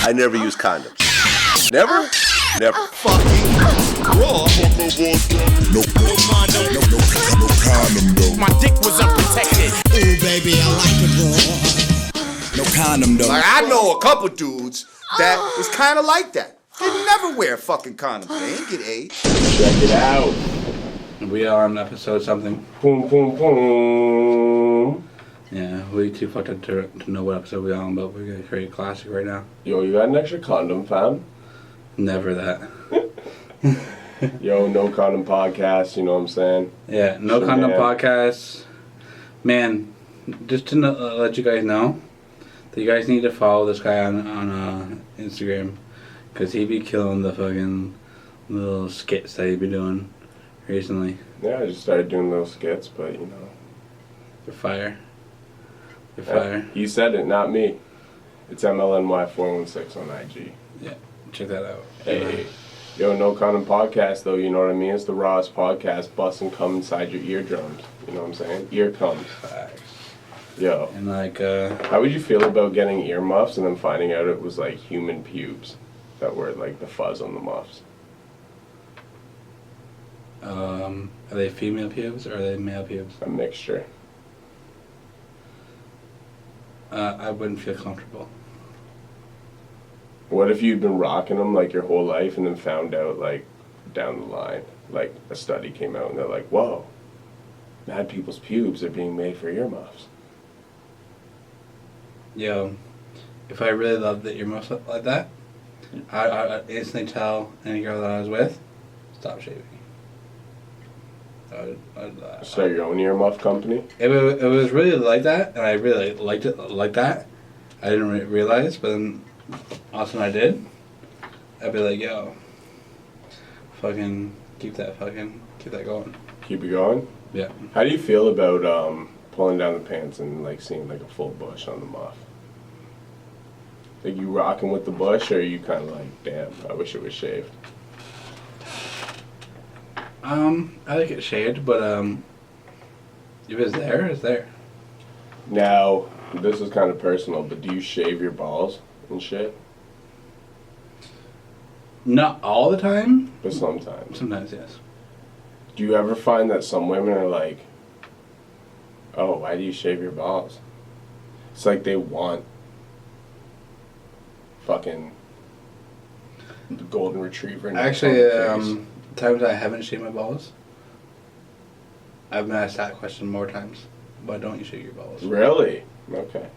I never use condoms. Never? Never. Fucking raw. No condom though. My dick was unprotected. Ooh, baby, I like it raw. No condom though. Like, I know a couple dudes that is kind of like that. They never wear fucking condoms. They ain't get AIDS. Check it out. We are on episode something. Boom, boom, boom. Yeah, we too fucked up to know what episode we're on, but we're gonna create a classic right now. Yo, you got an extra condom, fam? Never that. Yo, No Condom Podcast, you know what I'm saying? Yeah, No Condom Podcast. Man, just to let you guys know that you guys need to follow this guy on Instagram, because he be killing the fucking little skits that he be doing recently. Yeah, I just started doing little skits, but you know. They're fire. They're fire. You said it, not me. It's MLNY 416 on IG. Yeah, check that out. Hey. Yo, No Condom Podcast, though, you know what I mean? It's the rawest podcast, busting cum inside your eardrums. You know what I'm saying? Ear comes. Facts. Yo. And like, how would you feel about getting earmuffs and then finding out it was like human pubes that were like the fuzz on the muffs? are they female pubes or are they male pubes? A mixture. I wouldn't feel comfortable. What if you'd been rocking them like your whole life and then found out like down the line, like a study came out and they're like, whoa, mad people's pubes are being made for earmuffs. Yo, if I really loved the earmuffs like that, I'd instantly tell any girl that I was with, stop shaving. Start your own earmuff company? It was really like that, and I really liked it like that. I didn't realize, but then all of a sudden I did. I'd be like, yo, fucking keep that going. Keep it going? Yeah. How do you feel about pulling down the pants and like seeing like a full bush on the muff? Like you rocking with the bush, or are you kind of like, damn, I wish it was shaved? I like it shaved, but if it's there, it's there. Now, this is kind of personal, but do you shave your balls and shit? Not all the time. But sometimes. Sometimes, yes. Do you ever find that some women are like, oh, why do you shave your balls? It's like they want fucking the golden retriever. Actually, times I haven't shaved my balls, I've been asked that question more times. Why don't you shave your balls? Really? Okay.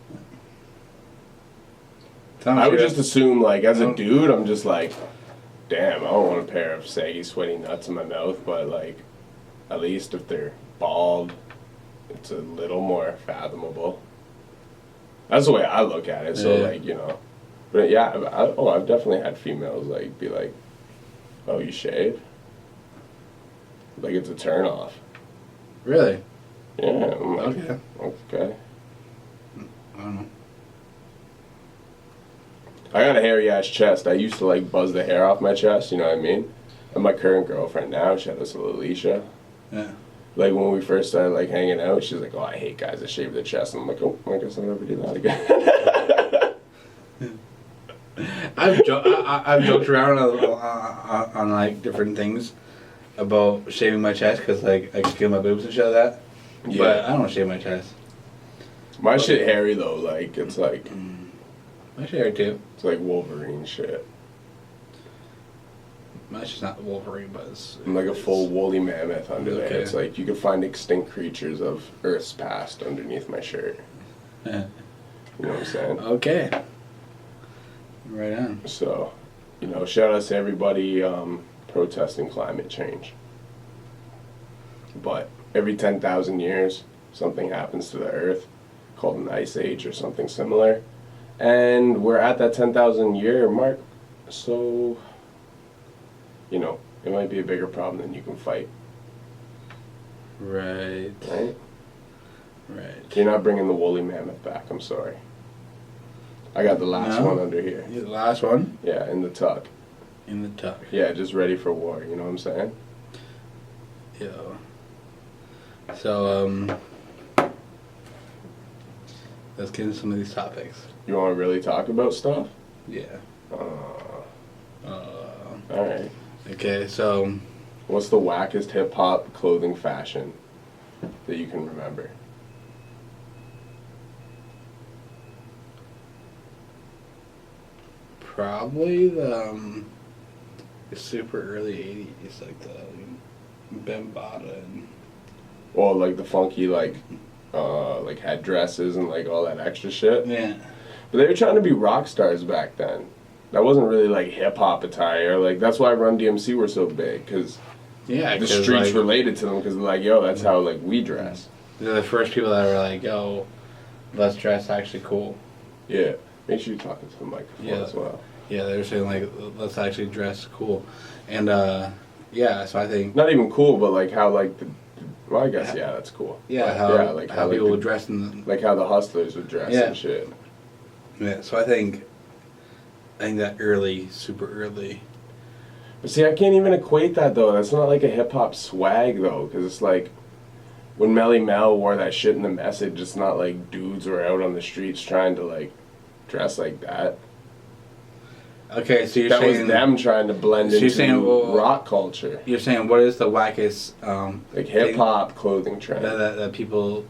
Yeah. I would just assume, like, as a dude, I'm just like, damn, I don't want a pair of saggy, sweaty nuts in my mouth, but, like, at least if they're bald, it's a little more fathomable. That's the way I look at it, so, like, you know. But, yeah, I've definitely had females, like, be like, oh, you shave? Like, it's a turn off. Really? Yeah, I'm like, Okay. Okay. I don't know. I got a hairy ass chest. I used to like buzz the hair off my chest, you know what I mean? And my current girlfriend now, shout out to Allicia. Yeah. Like when we first started like hanging out, she's like, oh, I hate guys that shave their chest. And I'm like, oh, I guess I'll never do that again. I've joked around on like different things about shaving my chest because like I can feel my boobs and shit like that. Yeah. But I don't shave my chest. My shit hairy though, like it's like My shit hairy too. it's like Wolverine shit. My shit's not Wolverine, but it's I'm like a full woolly mammoth under there. Okay. It's like you can find extinct creatures of Earth's past underneath my shirt. Yeah. You know what I'm saying? Okay. Right on. So, you know, shout out to everybody protesting climate change. But every 10,000 years, something happens to the Earth called an ice age or something similar. And we're at that 10,000 year mark, so, you know, it might be a bigger problem than you can fight. Right. Right? Right. You're not bringing the woolly mammoth back, I'm sorry. I got the last one under here. You the last one? Yeah, in the tuck. In the tuck. Yeah, just ready for war, you know what I'm saying? Yeah. So, let's get into some of these topics. You want to really talk about stuff? Yeah. Alright. Okay, so What's the wackest hip-hop clothing fashion that you can remember? probably the super early 80s, like the Bambata and Well, like the funky, like headdresses and like all that extra shit. yeah. But they were trying to be rock stars back then. That wasn't really like hip-hop attire. Like, that's why Run DMC were so big, because Yeah, the 'cause, streets like, related to them, because they're like, yo, that's how, like, we dress. they're the first people that were like, yo, let's dress actually cool. Yeah. Make sure you're talking to the microphone Yeah. as well. Yeah, they were saying like, let's actually dress cool. And yeah, so I think Not even cool, but like how, like, well, I guess, yeah, that's cool. yeah, But, how, like, how like people the- would dress in Like how the hustlers would dress Yeah. and shit. yeah, so I think that early, super early. But see, I can't even equate that, though. That's not like a hip-hop swag, though, because it's like, when Melly Mel wore that shit in The Message, it's not like dudes were out on the streets trying to, like, dress like that. Okay, so you're That saying was them trying to blend so you're into saying, well, rock culture. You're saying what is the wackest Like hip-hop clothing trend. that people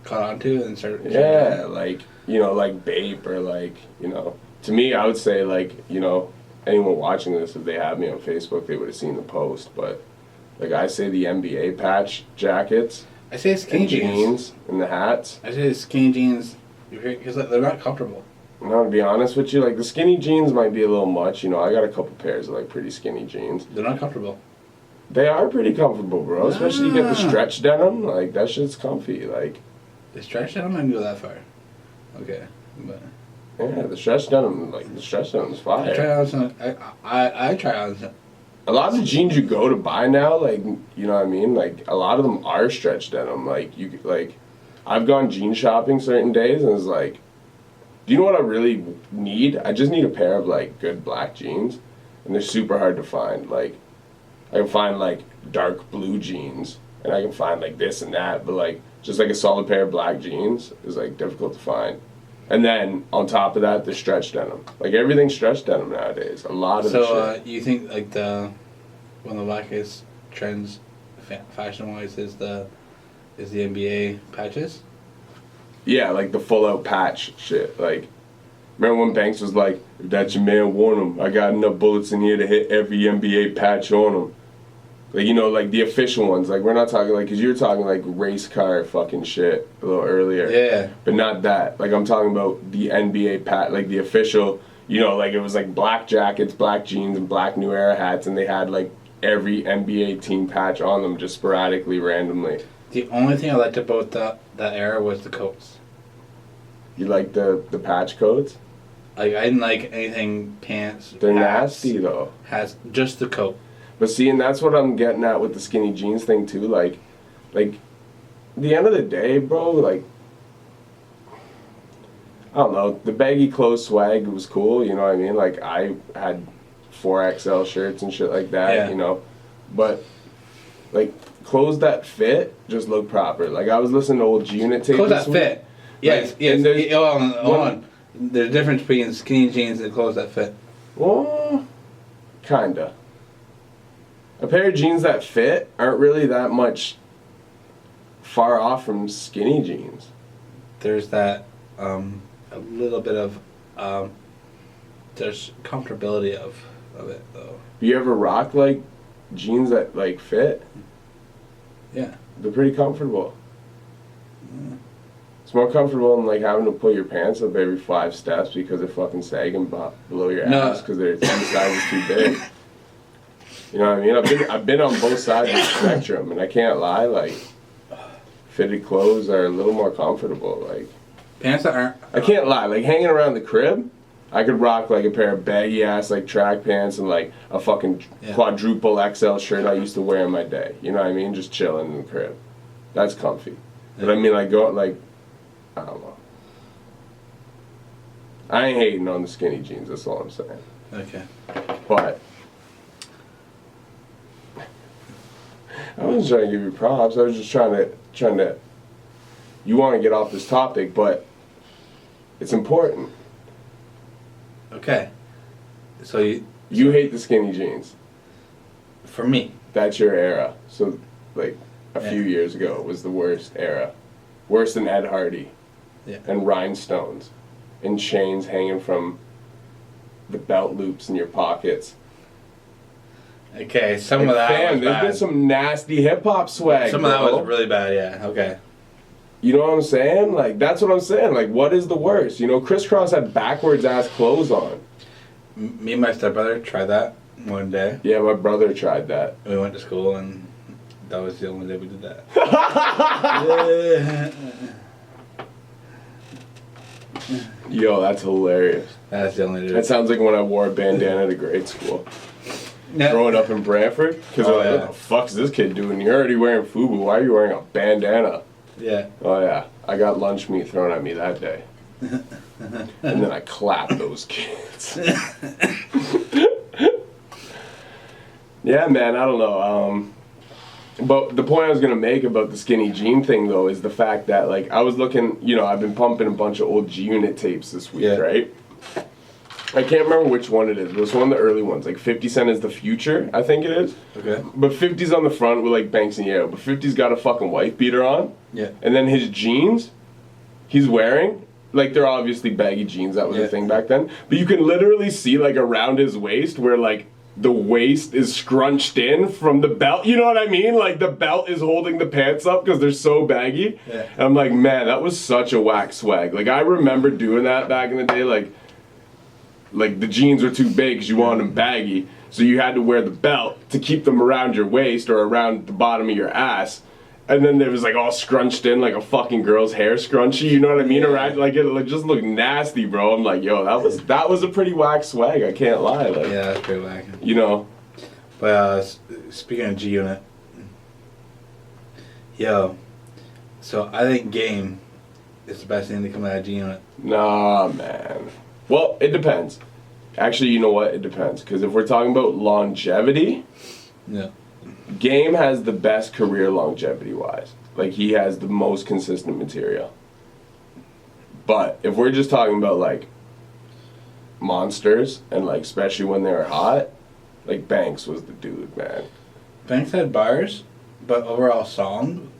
caught on to and started? Yeah, like, you know, like Bape or like, you know, to me, I would say like, you know, anyone watching this, if they have me on Facebook, they would have seen the post. But like I say, the NBA patch jackets, I say skinny and jeans. jeans, and the hats. I say skinny jeans because they're not comfortable. No, to be honest with you, like the skinny jeans might be a little much. You know, I got a couple pairs of like pretty skinny jeans. They're not comfortable. They are pretty comfortable, bro. Especially you get the stretch denim. Like that shit's comfy. Like They stretch out. I'm not gonna go that far. Okay, but yeah, the stretch denim, like the stretch denim's fire. I try on some. I try on some. A lot of the jeans you go to buy now, like, you know what I mean? Like, a lot of them are stretch denim. Like, you, like, I've gone jean shopping certain days and it's like, do you know what I really need? I just need a pair of, like, good black jeans. And they're super hard to find. Like, I can find, like, dark blue jeans. And I can find, like, this and that. But, like, just, like, a solid pair of black jeans is, like, difficult to find. And then, on top of that, the stretch denim. Like, everything's stretch denim nowadays. A lot of the shit. You think like one of the wackest trends, fashion wise, is the NBA patches? Yeah, like the full out patch shit. Like, remember when Banks was like, if that's your man, warn him. I got enough bullets in here to hit every NBA patch on him. Like, you know, like the official ones. Like, we're not talking like, because you were talking like race car fucking shit a little earlier. Yeah. But not that. Like, I'm talking about the NBA patch, like the official, you know, like it was like black jackets, black jeans, and black New Era hats, and they had like every NBA team patch on them just sporadically, randomly. The only thing I liked about that era was the coats. You like the patch codes? Like, I didn't like anything pants. They're hats, nasty though. Has just the coat. But see, and that's what I'm getting at with the skinny jeans thing too. Like, the end of the day, bro, like, I don't know, the baggy clothes swag was cool, you know what I mean? Like, I had 4XL shirts and shit like that, Yeah. you know? But, like, clothes that fit just look proper. Like, I was listening to old G-Unit tape Clothes this that week. fit. Yes, Like, yes. and there's- Hold on. There's a difference between skinny jeans and clothes that fit. Well, kinda. A pair of jeans that fit aren't really that much far off from skinny jeans. There's that a little bit of there's comfortability of it though. You ever rock like jeans that like fit? Yeah. They're pretty comfortable. It's more comfortable than like having to pull your pants up every 5 steps because they're fucking sagging below your No. ass because they're two sizes too big. You know what I mean? I've been on both sides of the spectrum, and I can't lie. Like, fitted clothes are a little more comfortable. Like, Pants that aren't. I can't lie. Like, hanging around the crib, I could rock like a pair of baggy ass like track pants and like a fucking quadruple XL shirt I used to wear in my day. You know what I mean? Just chilling in the crib. That's comfy. But I mean, like, go like, I don't know. I ain't hating on the skinny jeans. That's all I'm saying. Okay. But I wasn't trying to give you props. I was just trying to. You want to get off this topic, but it's important. Okay. So You hate the skinny jeans. for me, That's your era. So, like, a Yeah. few years ago, it was the worst era. Worse than Ed Hardy. Yeah. And rhinestones. And chains hanging from the belt loops in your pockets. okay, some of Like, that fam, was there's bad. been some nasty hip-hop swag, Some of that bro. was really bad. Yeah. Okay. You know what I'm saying? Like, that's what I'm saying. Like, what is the worst? You know, Crisscross had backwards-ass clothes on. Me and my stepbrother tried that one day. Yeah, my brother tried that. We went to school and that was the only day we did that. Yo, that's hilarious. That's the only day. That sounds like when I wore a bandana to grade school. Yeah. Growing up in Brantford. Because Oh, like, yeah. what the fuck's this kid doing? You're already wearing FUBU. Why are you wearing a bandana? Yeah. Oh, yeah. I got lunch meat thrown at me that day. And then I clapped those kids. Yeah, man, I don't know. But the point I was gonna make about the skinny jean thing, though, is the fact that, like, I was looking, you know, I've been pumping a bunch of old G-Unit tapes this week, Yeah. right? I can't remember which one it is, but it's one of the early ones. Like, 50 Cent is the Future, I think it is. Okay. But 50's on the front with, like, Banks and Yale. But 50's got a fucking wife beater on. Yeah. And then his jeans he's wearing, like, they're obviously baggy jeans. That was Yeah. a thing back then. But you can literally see, like, around his waist where, like, the waist is scrunched in from the belt. You know what I mean? Like, the belt is holding the pants up because they're so baggy. Yeah. And I'm like, man, that was such a whack swag. Like, I remember doing that back in the day. Like the jeans were too big because you wanted them baggy. So you had to wear the belt to keep them around your waist or around the bottom of your ass. And then there was, like, all scrunched in like a fucking girl's hair scrunchie, you know what I mean? Yeah. Around, like, it just looked nasty, bro. I'm like, yo, that was a pretty whack swag, I can't lie. Like, Yeah, that's pretty whack. you know, But speaking of G Unit, yo, so I think Game is the best thing to come out of G Unit. nah, man. Well, it depends. Actually, you know what? It depends. Because if we're talking about longevity, Yeah. Game has the best career longevity-wise. Like, he has the most consistent material. But if we're just talking about, like, monsters, and, like, especially when they were hot, like, Banks was the dude, man. Banks had bars, but overall song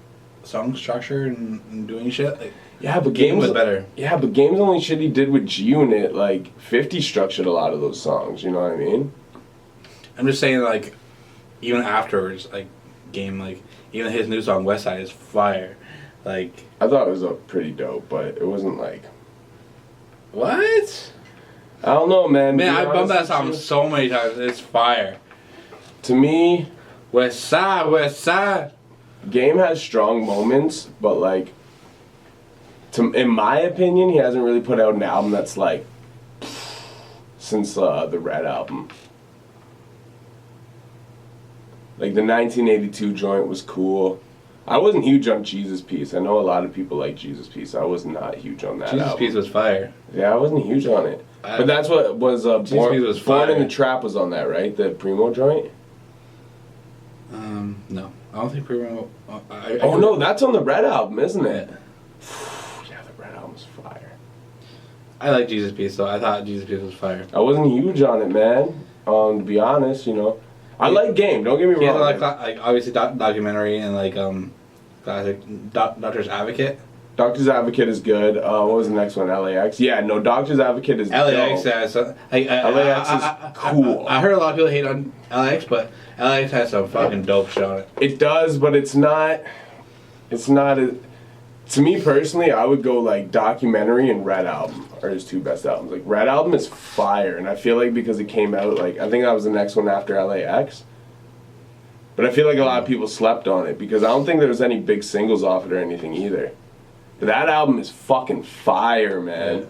structure and doing shit, like, Yeah, but Game was better. Yeah, but Game's only shit he did with G-Unit, like, 50 structured a lot of those songs, you know what I mean? I'm just saying, like, even afterwards, like, Game, like, even his new song, West Side, is fire. Like, I thought it was pretty dope, but it wasn't, like... what? I don't know, man. Man, To be I bumped that honest song with you, so many times. It's fire. To me, West Side, West Side. Game has strong moments, but, like... in my opinion, he hasn't really put out an album that's, like... since the Red album. Like, the 1982 joint was cool. I wasn't huge on Jesus Piece. I know a lot of people like Jesus Piece. I was not huge on that Jesus album. Piece was fire. Yeah, I wasn't huge on it. But that's what was Jesus Piece was Born in fire. the Trap was on that, right? The Primo joint? No. I don't think Primo... Oh, no, that's on the Red album, isn't it? Yeah, the Red album's fire. I like Jesus Piece, though. I thought Jesus Piece was fire. I wasn't huge on it, man. To be honest, you know. I like Game, don't get me He has, wrong. like obviously, documentary and, like, classic Doctor's Advocate. Doctor's Advocate is good. What was the next one? LAX? Yeah, no, Doctor's Advocate is LAX dope. has... LAX is cool. I heard a lot of people hate on LAX, but LAX has some fucking dope shit on it. It does, but it's not to me personally, I would go like Documentary and Red Album are his two best albums. Like, Red Album is fire, and I feel like because it came out, like, I think that was the next one after LAX. But I feel like a lot of people slept on it because I don't think there was any big singles off it or anything either. But that album is fucking fire, man. Yeah.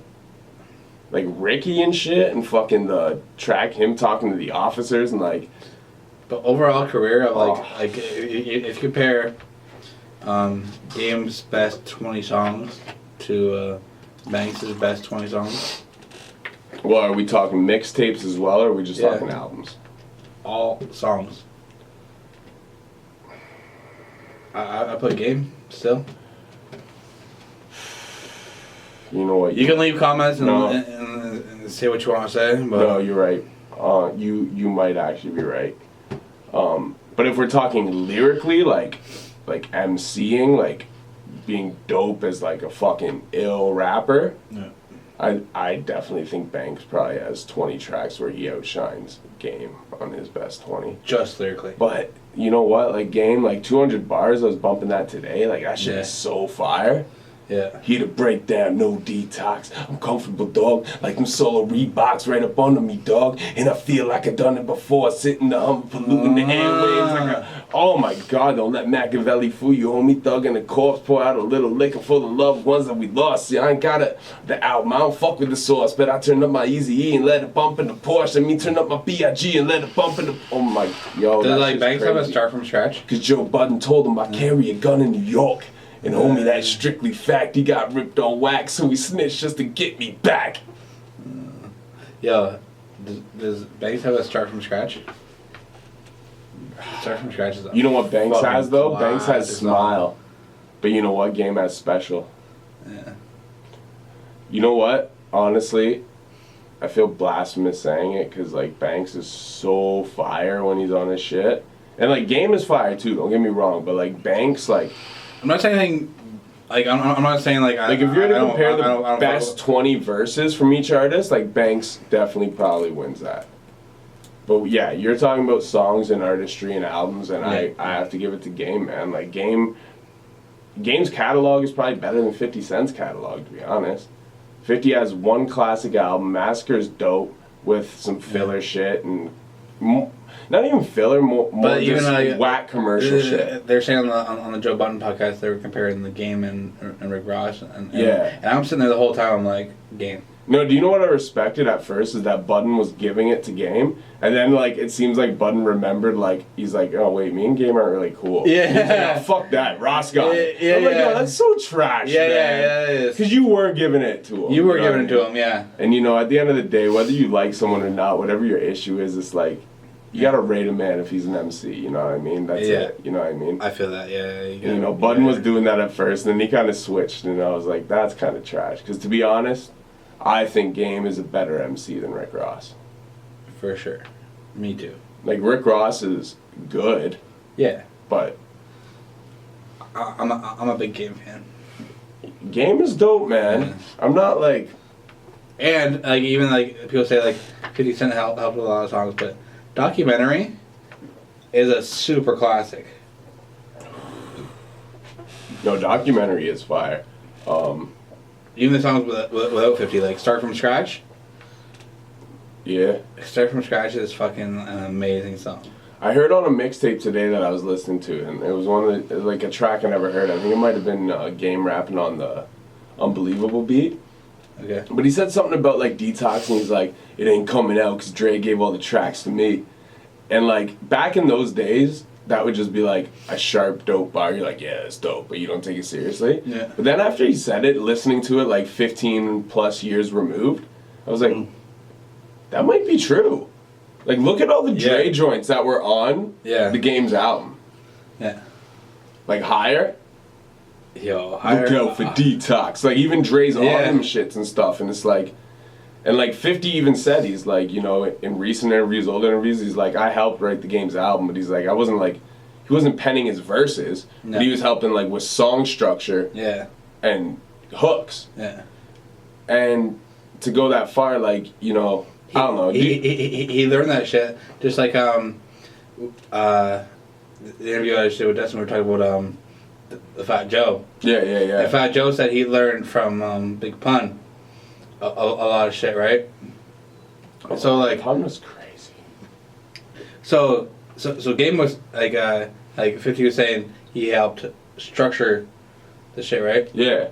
Like, Ricky and shit, and fucking the track, him talking to the officers, and like... But overall career of, like, Oh. like if you compare Game's best 20 songs to Banks' best 20 songs, Well, are we talking mixtapes as well, or are we just Yeah. talking albums? all songs. I put Game still. You know what? You can leave comments and, No. and say what you want to say, but No, you're right. you might actually be right. But if we're talking lyrically, like MCing, like being dope as like a fucking ill rapper, Yeah. I definitely think Banks probably has 20 tracks where he outshines Game on his best 20. Just lyrically. But you know what? Like Game, like 200 bars, I was bumping that today. Like that shit Yeah. is so fire. Yeah. He to break down, no detox. I'm comfortable, dog. Like them solo Reeboks right up under me, dog. And I feel like I done it before, sitting there, polluting the airwaves. Like oh my God, don't let Machiavelli fool you, homie. Thug in the corpse, pour out a little liquor for the loved ones that we lost. See, I ain't got the album, I don't fuck with the sauce, but I turn up my Eazy-E and let it bump in the Porsche. I mean, turn up my B.I.G. and let it bump in the... Oh my, yo, Does that like shit's Banks have a crazy. start from scratch? Cause Joe Budden told him I carry a gun in New York. And homie, that's strictly fact. He got ripped on wax, so he snitched just to get me back. Yo, does Banks have a start from scratch? Start from scratch is. You know what Banks fucking has though? Banks has classic Smile. But you know what? Game has Special. Yeah. You know what? Honestly, I feel blasphemous saying it because like Banks is so fire when he's on his shit. And like Game is fire too, don't get me wrong, but like Banks, like I'm not saying anything. Like I'm not saying like. if you're to compare the best 20 verses from each artist, like Banks definitely probably wins that. But yeah, you're talking about songs and artistry and albums, and I have to give it to Game, man. Like Game's catalog is probably better than 50 Cent's catalog, to be honest. 50 has one classic album. Massacre's dope with some filler shit and not even filler, more just whack commercial shit. They're saying on the Joe Budden podcast they were comparing the Game and Rick Ross and Yeah. and I'm sitting there the whole time I'm like Game. No, do you know what I respected at first is that Budden was giving it to Game, and then like it seems like Budden remembered like he's like, oh wait, me and Game aren't really cool. Yeah. He's like, oh, fuck that, Ross got it. Yeah, I'm like, yeah. yo, that's so trash, man. Because Because you were giving it to him. you were know giving what it I to mean? him, yeah. And you know, at the end of the day, whether you like someone or not, whatever your issue is, it's like you gotta rate a man if he's an MC. You know what I mean? That's it. You know what I mean? I feel that, yeah. You know, Budden was doing that at first, and then he kind of switched, and I was like, that's kind of trash. Because to be honest, I think Game is a better MC than Rick Ross. For sure. Me too. Like, Rick Ross is good, Yeah. but I'm a big Game fan. Game is dope, man. Yeah. I'm not like... And like even like people say like 50 Cent helped with a lot of songs, but Documentary is a super classic. No, Documentary is fire. Even the songs without 50, like Start From Scratch. Yeah. Start From Scratch is fucking an amazing song. I heard on a mixtape today that I was listening to, and it was one of the, like a track I never heard. I think it might have been Game rapping on the Unbelievable beat. Okay. But he said something about like Detox, and he's like, it ain't coming out because Dre gave all the tracks to me. And like back in those days, that would just be like a sharp, dope bar. You're like, yeah, it's dope, but you don't take it seriously. Yeah. But then after he said it, listening to it like 15 plus years removed, I was like, that might be true. Like, look at all the Dre joints that were on the Game's album. Yeah. Like Higher. Yo, Look out for Detox. Like, even Dre's on them shits and stuff, and it's like... And like 50 even said, he's like, you know, in recent interviews, old interviews, he's like, I helped write the Game's album, but he's like, I wasn't like, he wasn't penning his verses, but he was helping like with song structure and hooks. Yeah. And to go that far, like, you know, I don't know. He learned that shit. Just like the interview I did with Dustin, we were talking about the Fat Joe. Yeah. And Fat Joe said he learned from Big Pun a lot of shit, right? So like Pun was crazy. So Game was like 50 was saying he helped structure the shit, right? Yeah.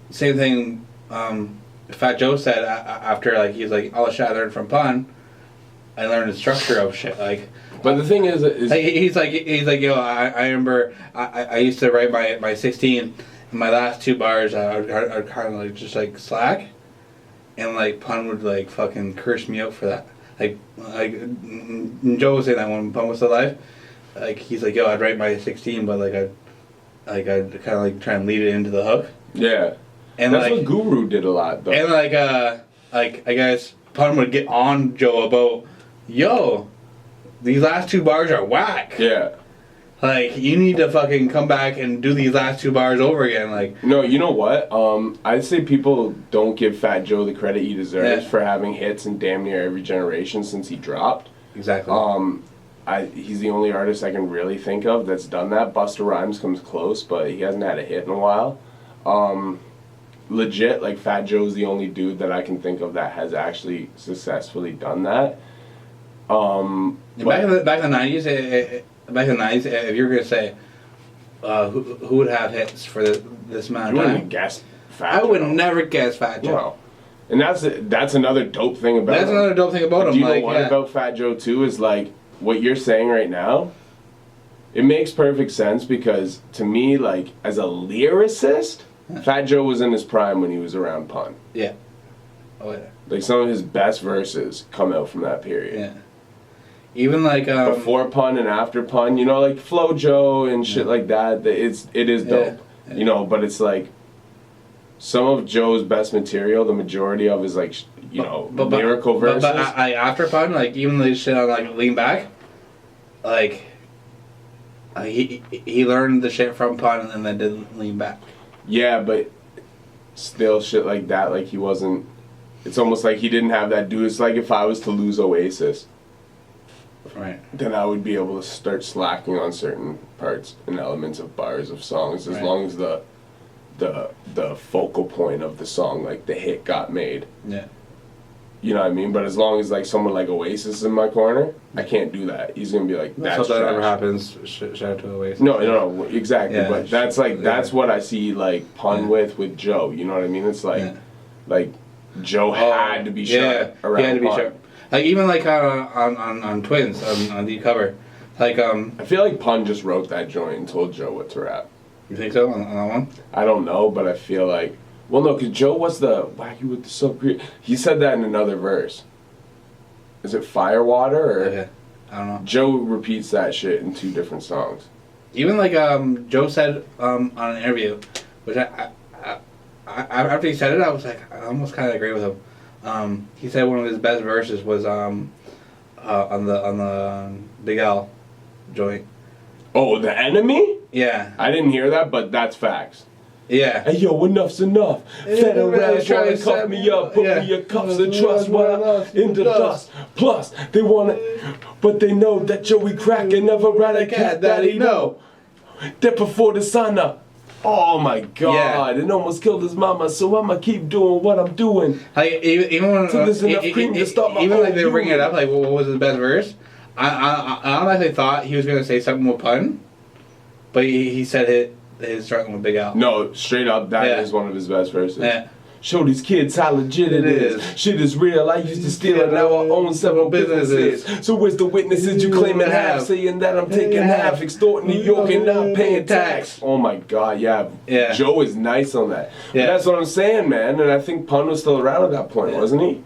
Same thing. Fat Joe said after like he's like all the shit I learned from Pun, I learned the structure of shit like. But the thing is like, he's like yo I remember I used to write my 16 and my last two bars are kind of like just like slack, and like Pun would like fucking curse me out for that. Like Joe was saying that when Pun was alive, like he's like yo I'd write my 16 but I'd kind of like try and lead it into the hook. Yeah. And that's like, what Guru did a lot though. And like I guess Pun would get on Joe about yo, these last 2 bars are whack. Yeah. Like, you need to fucking come back and do these last 2 bars over again. Like, No, you know what? I'd say people don't give Fat Joe the credit he deserves Yeah. for having hits in damn near every generation since he dropped. exactly. He's the only artist I can really think of that's done that. Busta Rhymes comes close, but he hasn't had a hit in a while. Legit, like Fat Joe's the only dude that I can think of that has actually successfully done that. Back in the 90s, if you were gonna say who would have hits for this amount You of wouldn't time, guess Fat I Joe. would never guess Fat Joe. No. And that's another dope thing about That's him. another dope thing about him. Do you like, know what yeah. about Fat Joe too is like what you're saying right now? It makes perfect sense because to me, like as a lyricist, Fat Joe was in his prime when he was around Pun. Yeah. Oh yeah. Like some of his best verses come out from that period. Yeah. Even like Before Pun and after Pun, you know, like Flo Joe and shit like that. It is dope. Yeah. You know, but it's like some of Joe's best material, the majority of is like lyrical verses. But after Pun, like even the shit on like Lean Back, like he learned the shit from Pun and then did Lean Back. Yeah, but still shit like that, like he wasn't. It's almost like he didn't have that dude. It's like if I was to lose Oasis, Right. then I would be able to start slacking on certain parts and elements of bars of songs as Right. long as the focal point of the song, like the hit, got made. Yeah. You know what I mean? But as long as like someone like Oasis is in my corner, I can't do that. He's gonna be like, that's So if that trash. ever happens, shout out to Oasis. No, exactly. Yeah, but that's like that's what I see like Pun Yeah. with Joe. You know what I mean? It's like Yeah. like Joe had to be sharp around he had to be Pun. sharp. Like even like on Twins on the cover, like I feel like Pun just wrote that joint and told Joe what to rap. you think so on that one? I don't know, but I feel like no, because Joe was the wacky with the sub. He said that in another verse. Is it Firewater or Okay. I don't know. Joe repeats that shit in 2 different songs? Even like Joe said on an interview, which I after he said it, I was like, I almost kind of agree with him. He said one of his best verses was on the Big L joint. Oh, The Enemy? Yeah, I didn't hear that, but that's facts. yeah. Hey yo, enough's enough. Federal really rats trying wanna to cuff set me me up, up, put yeah. me in cuffs of trust while I'm in the dust. Plus, they wanna, but they know that Joey Cracker never rat a cat that he know. That before the sun up. Oh my god, it almost killed his mama, so I'ma keep doing what I'm doing. Like even when Till there's enough cream to stop my even whole like they bring it union. up, like what was his best verse? I honestly thought he was gonna say something with Pun, but he said his starting with Big L. No, straight up, that is Yeah. one of his best verses. Yeah. Show these kids how legit it is. Shit is real. I used to steal it. Now I own several businesses. So where's the witnesses you claim and have? Saying that I'm taking half, extorting New York and not paying tax. Oh my god, yeah. Yeah. Joe is nice on that. But Yeah. that's what I'm saying, man. And I think Pun was still around at that point, wasn't he?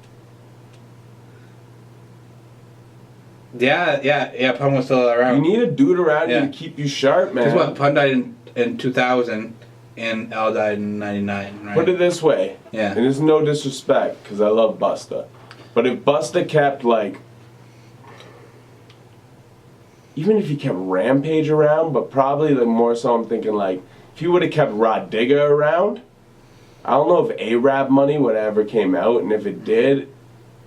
Yeah. Pun was still around. You need a dude around you Yeah. to keep you sharp, man. Guess what? Pun died in 2000, and L died in 99. Right? Put it this way. Yeah. And it's no disrespect, because I love Busta. But if Busta kept, like... Even if he kept Rampage around, but probably like more so I'm thinking, like... If he would have kept Rod Digga around... I don't know if A-Rap Money would have ever came out, and if it did,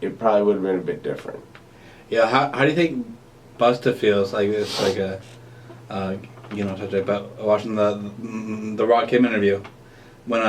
it probably would have been a bit different. Yeah, how do you think Busta feels like this, like a, subject about watching the Rakim interview when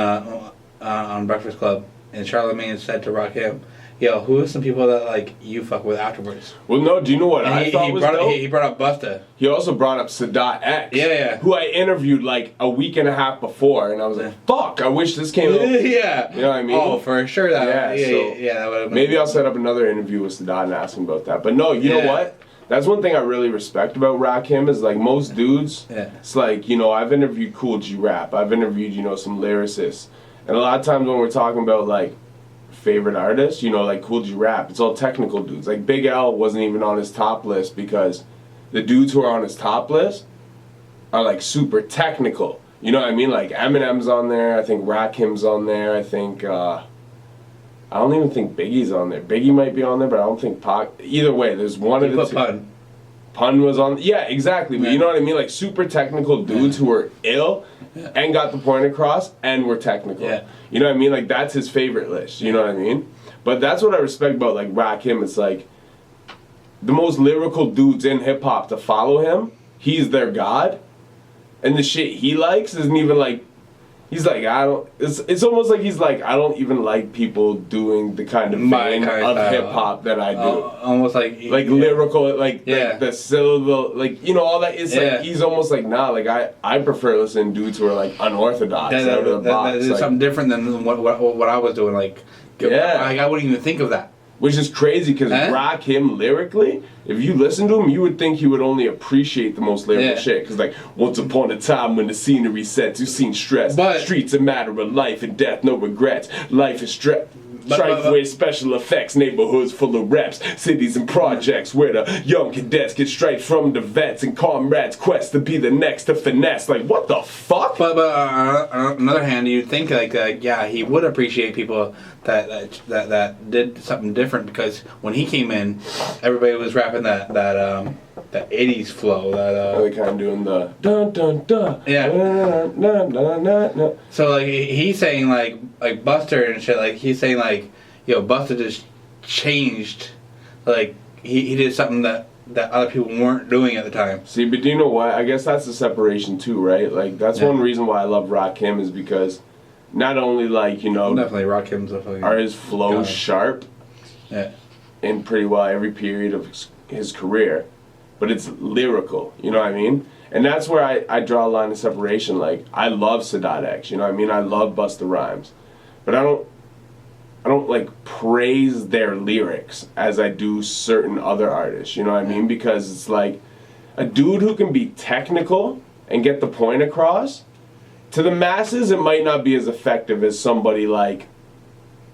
on Breakfast Club, and Charlamagne said to Rakim, "Yo, who are some people that like you fuck with afterwards?" Well, no, do you know what And I thought was dope? he brought up Busta. He also brought up Sadat X, Yeah. who I interviewed like a week and a half before, and I was like, fuck, I wish this came out. Yeah, You know what I mean? Oh, for sure. That That would have been. Maybe I'll set up another interview with Sadat and ask him about that. But no, you know what? That's one thing I really respect about Rakim is like most dudes, it's like, I've interviewed Cool G Rap, I've interviewed, some lyricists. And a lot of times when we're talking about like favorite artists, like Cool G Rap, it's all technical dudes. Like Big L wasn't even on his top list because the dudes who are on his top list are like super technical. You know what I mean? Like Eminem's on there, I think Rakim's on there, I think I don't even think Biggie's on there. Biggie might be on there, but I don't think Pac. Either way, there's one of the two. Pun. Pun was on. Yeah, exactly. But you know what I mean? Like super technical dudes who were ill and got the point across and were technical. Yeah. You know what I mean? Like that's his favorite list. You know what I mean? But that's what I respect about like Rakim. It's like the most lyrical dudes in hip hop to follow him. He's their god, and the shit he likes isn't even like. He's like, I don't. It's almost like he's like, I don't even like people doing the kind of vein of hip hop that I do. Almost like lyrical, like the syllable, like you know all that. It's like he's almost like nah. Like I prefer listening to dudes who are like unorthodox out of the box. That is like, something different than what I was doing. Like I wouldn't even think of that. Which is crazy because Rakim lyrically, if you listen to him, you would think he would only appreciate the most lyrical shit. Because like, once upon a time when the scenery sets, you've seen stress. But, streets a matter of life and death, no regrets. Life is strife with special effects, neighborhoods full of reps, cities and projects where the young cadets get stripes from the vets and comrades quest to be the next to finesse. Like, what the fuck? But on the other hand, you'd think like he would appreciate people that did something different because when he came in, everybody was rapping that 80s flow. They're kind of doing the dun dun dun. Yeah. Dun, dun, dun, dun, dun. So like he's saying like Buster and shit. Like he's saying like, yo, Buster just changed. Like he did something that other people weren't doing at the time. See, but do you know what? I guess that's the separation too, right? Like that's one reason why I love Rakim is because not only like you know definitely Rakim's a fucking are his flows sharp, in pretty well every period of his career, but it's lyrical. You know what I mean? And that's where I draw a line of separation. Like I love Sadat X. You know what I mean? I love Busta Rhymes, but I don't like praise their lyrics as I do certain other artists, you know what I mean? Because it's like a dude who can be technical and get the point across, to the masses it might not be as effective as somebody like,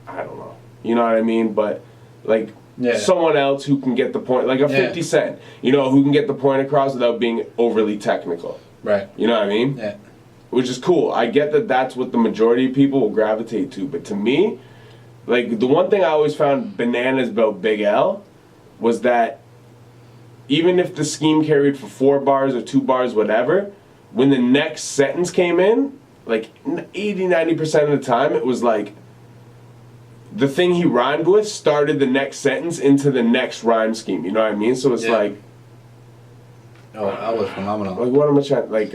I don't know, you know what I mean? But like someone else who can get the point, like a 50 Cent, you know, who can get the point across without being overly technical. Right. You know what I mean? Yeah. Which is cool. I get that that's what the majority of people will gravitate to, but to me, like, the one thing I always found bananas about Big L was that even if the scheme carried for 4 bars or 2 bars, whatever, when the next sentence came in, like 80-90% of the time, it was like the thing he rhymed with started the next sentence into the next rhyme scheme. You know what I mean? So it's like... Oh, that was phenomenal. Like, what am I trying... Like, I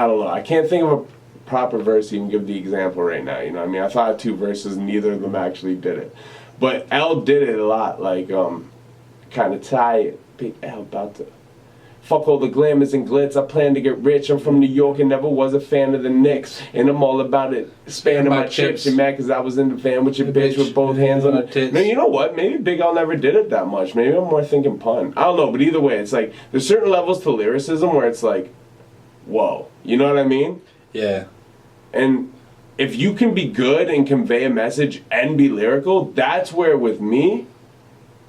don't know. I can't think of a proper verse to even give the example right now, you know what I mean? I thought of 2 verses, neither of them actually did it. But L did it a lot, like, kind of tired. Big L about to... Fuck all the glamours and glitz, I plan to get rich. I'm from New York and never was a fan of the Knicks. And I'm all about it, spanning my chips. You're mad because I was in the van with your bitch with both hands on her tits. No, you know what? Maybe Big L never did it that much. Maybe I'm more thinking pun. I don't know, but either way, it's like, there's certain levels to lyricism where it's like, whoa. You know what I mean? Yeah. And if you can be good and convey a message and be lyrical, that's where with me,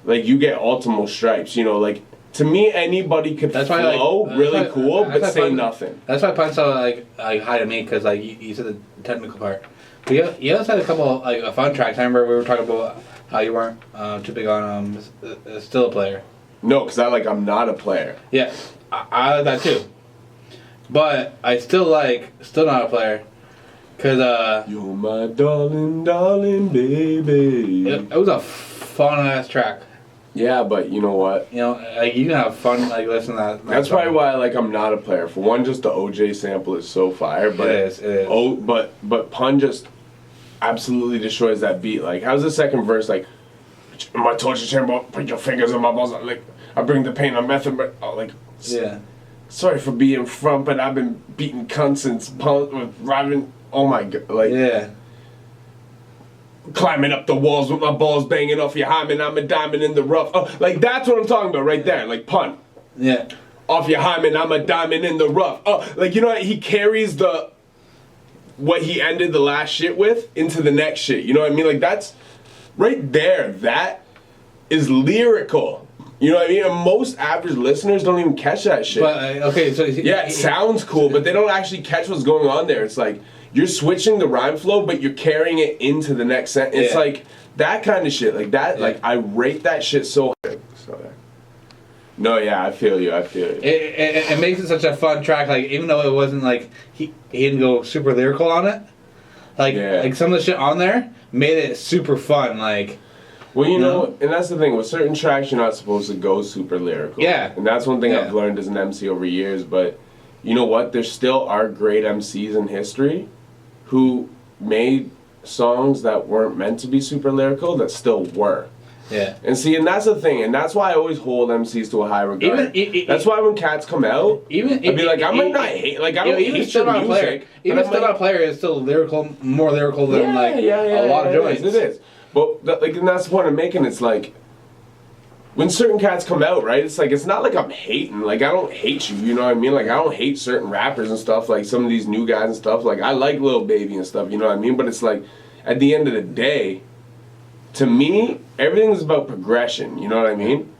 like you get ultimate stripes. You know, like to me anybody could flow really cool, but say nothing. That's why Pun's so like high to me because like you said the technical part. But you also had a couple like fun tracks. I remember we were talking about how you weren't too big on still a player. No, because I'm not a player. Yeah, I like that too. But I still not a player. Cause you're my darling, darling baby. It was a fun ass track. Yeah, but you know what? You know, like you can have fun like listening to that. That's probably why I'm not a player. For one, just the OJ sample is so fire. But it is. Oh, but Pun just absolutely destroys that beat. Like, how's the second verse? Like, my torture chamber, put your fingers on my balls. Like, I bring the pain on method, but like, yeah. Sorry for being front, but I've been beating cunts since Pun with Robin. Oh my god, like climbing up the walls with my balls banging off your hymen. I'm a diamond in the rough. Oh, like that's what I'm talking about right there. Like Pun. Yeah. Off your hymen, I'm a diamond in the rough. Oh, like you know what? He carries what he ended the last shit with into the next shit. You know what I mean? Like that's right there. That is lyrical. You know what I mean? And most average listeners don't even catch that shit. But okay, so it sounds cool, but they don't actually catch what's going on there. It's like you're switching the rhyme flow, but you're carrying it into the next sentence. It's like that kind of shit. Like that. Like I rate that shit so. No, yeah, I feel you. It makes it such a fun track. Like even though it wasn't like he didn't go super lyrical on it. Like some of the shit on there made it super fun. Like. Well, you know, and that's the thing. With certain tracks, you're not supposed to go super lyrical. Yeah. And that's one thing I've learned as an MC over years. But you know what? There still are great MCs in history who made songs that weren't meant to be super lyrical that still were. Yeah. And see, and that's the thing. And that's why I always hold MCs to a high regard. That's why when cats come out, I'd be like, I might not hate, like, I don't hate your music. Even Still Not Player is still lyrical, more lyrical than a lot of joints. It is. But like, and that's the point I'm making. It's like when certain cats come out, right? It's like it's not like I'm hating. Like I don't hate you. You know what I mean? Like I don't hate certain rappers and stuff. Like some of these new guys and stuff. Like I like Lil Baby and stuff. You know what I mean? But it's like at the end of the day, to me, everything's about progression. You know what I mean?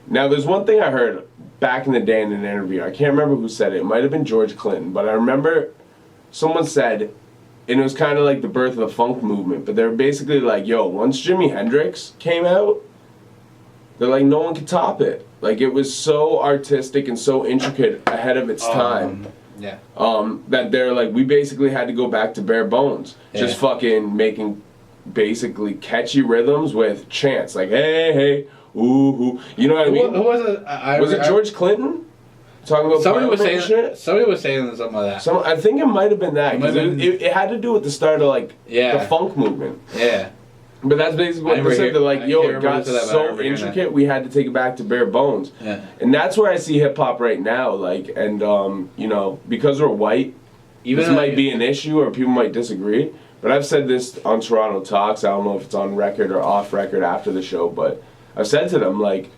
Now there's one thing I heard back in the day in an interview. I can't remember who said it. It might have been George Clinton, but I remember someone said. And it was kind of like the birth of the funk movement. But they were basically like, yo, once Jimi Hendrix came out, they're like, no one could top it. Like, it was so artistic and so intricate ahead of its time. That they're like, we basically had to go back to bare bones. Just fucking making basically catchy rhythms with chants. Like, hey, hey, ooh, ooh. You know what I mean? Who was it? Was it George Clinton? Talking about somebody was saying something like that. I think it might have been that because it had to do with the start of like the funk movement. Yeah, but that's basically what they said. They're like, yo, it got so intricate, we had to take it back to bare bones. Yeah, and that's where I see hip hop right now. Like, and you know, because we're white, this might be an issue or people might disagree. But I've said this on Toronto Talks. I don't know if it's on record or off record after the show, but I've said to them like.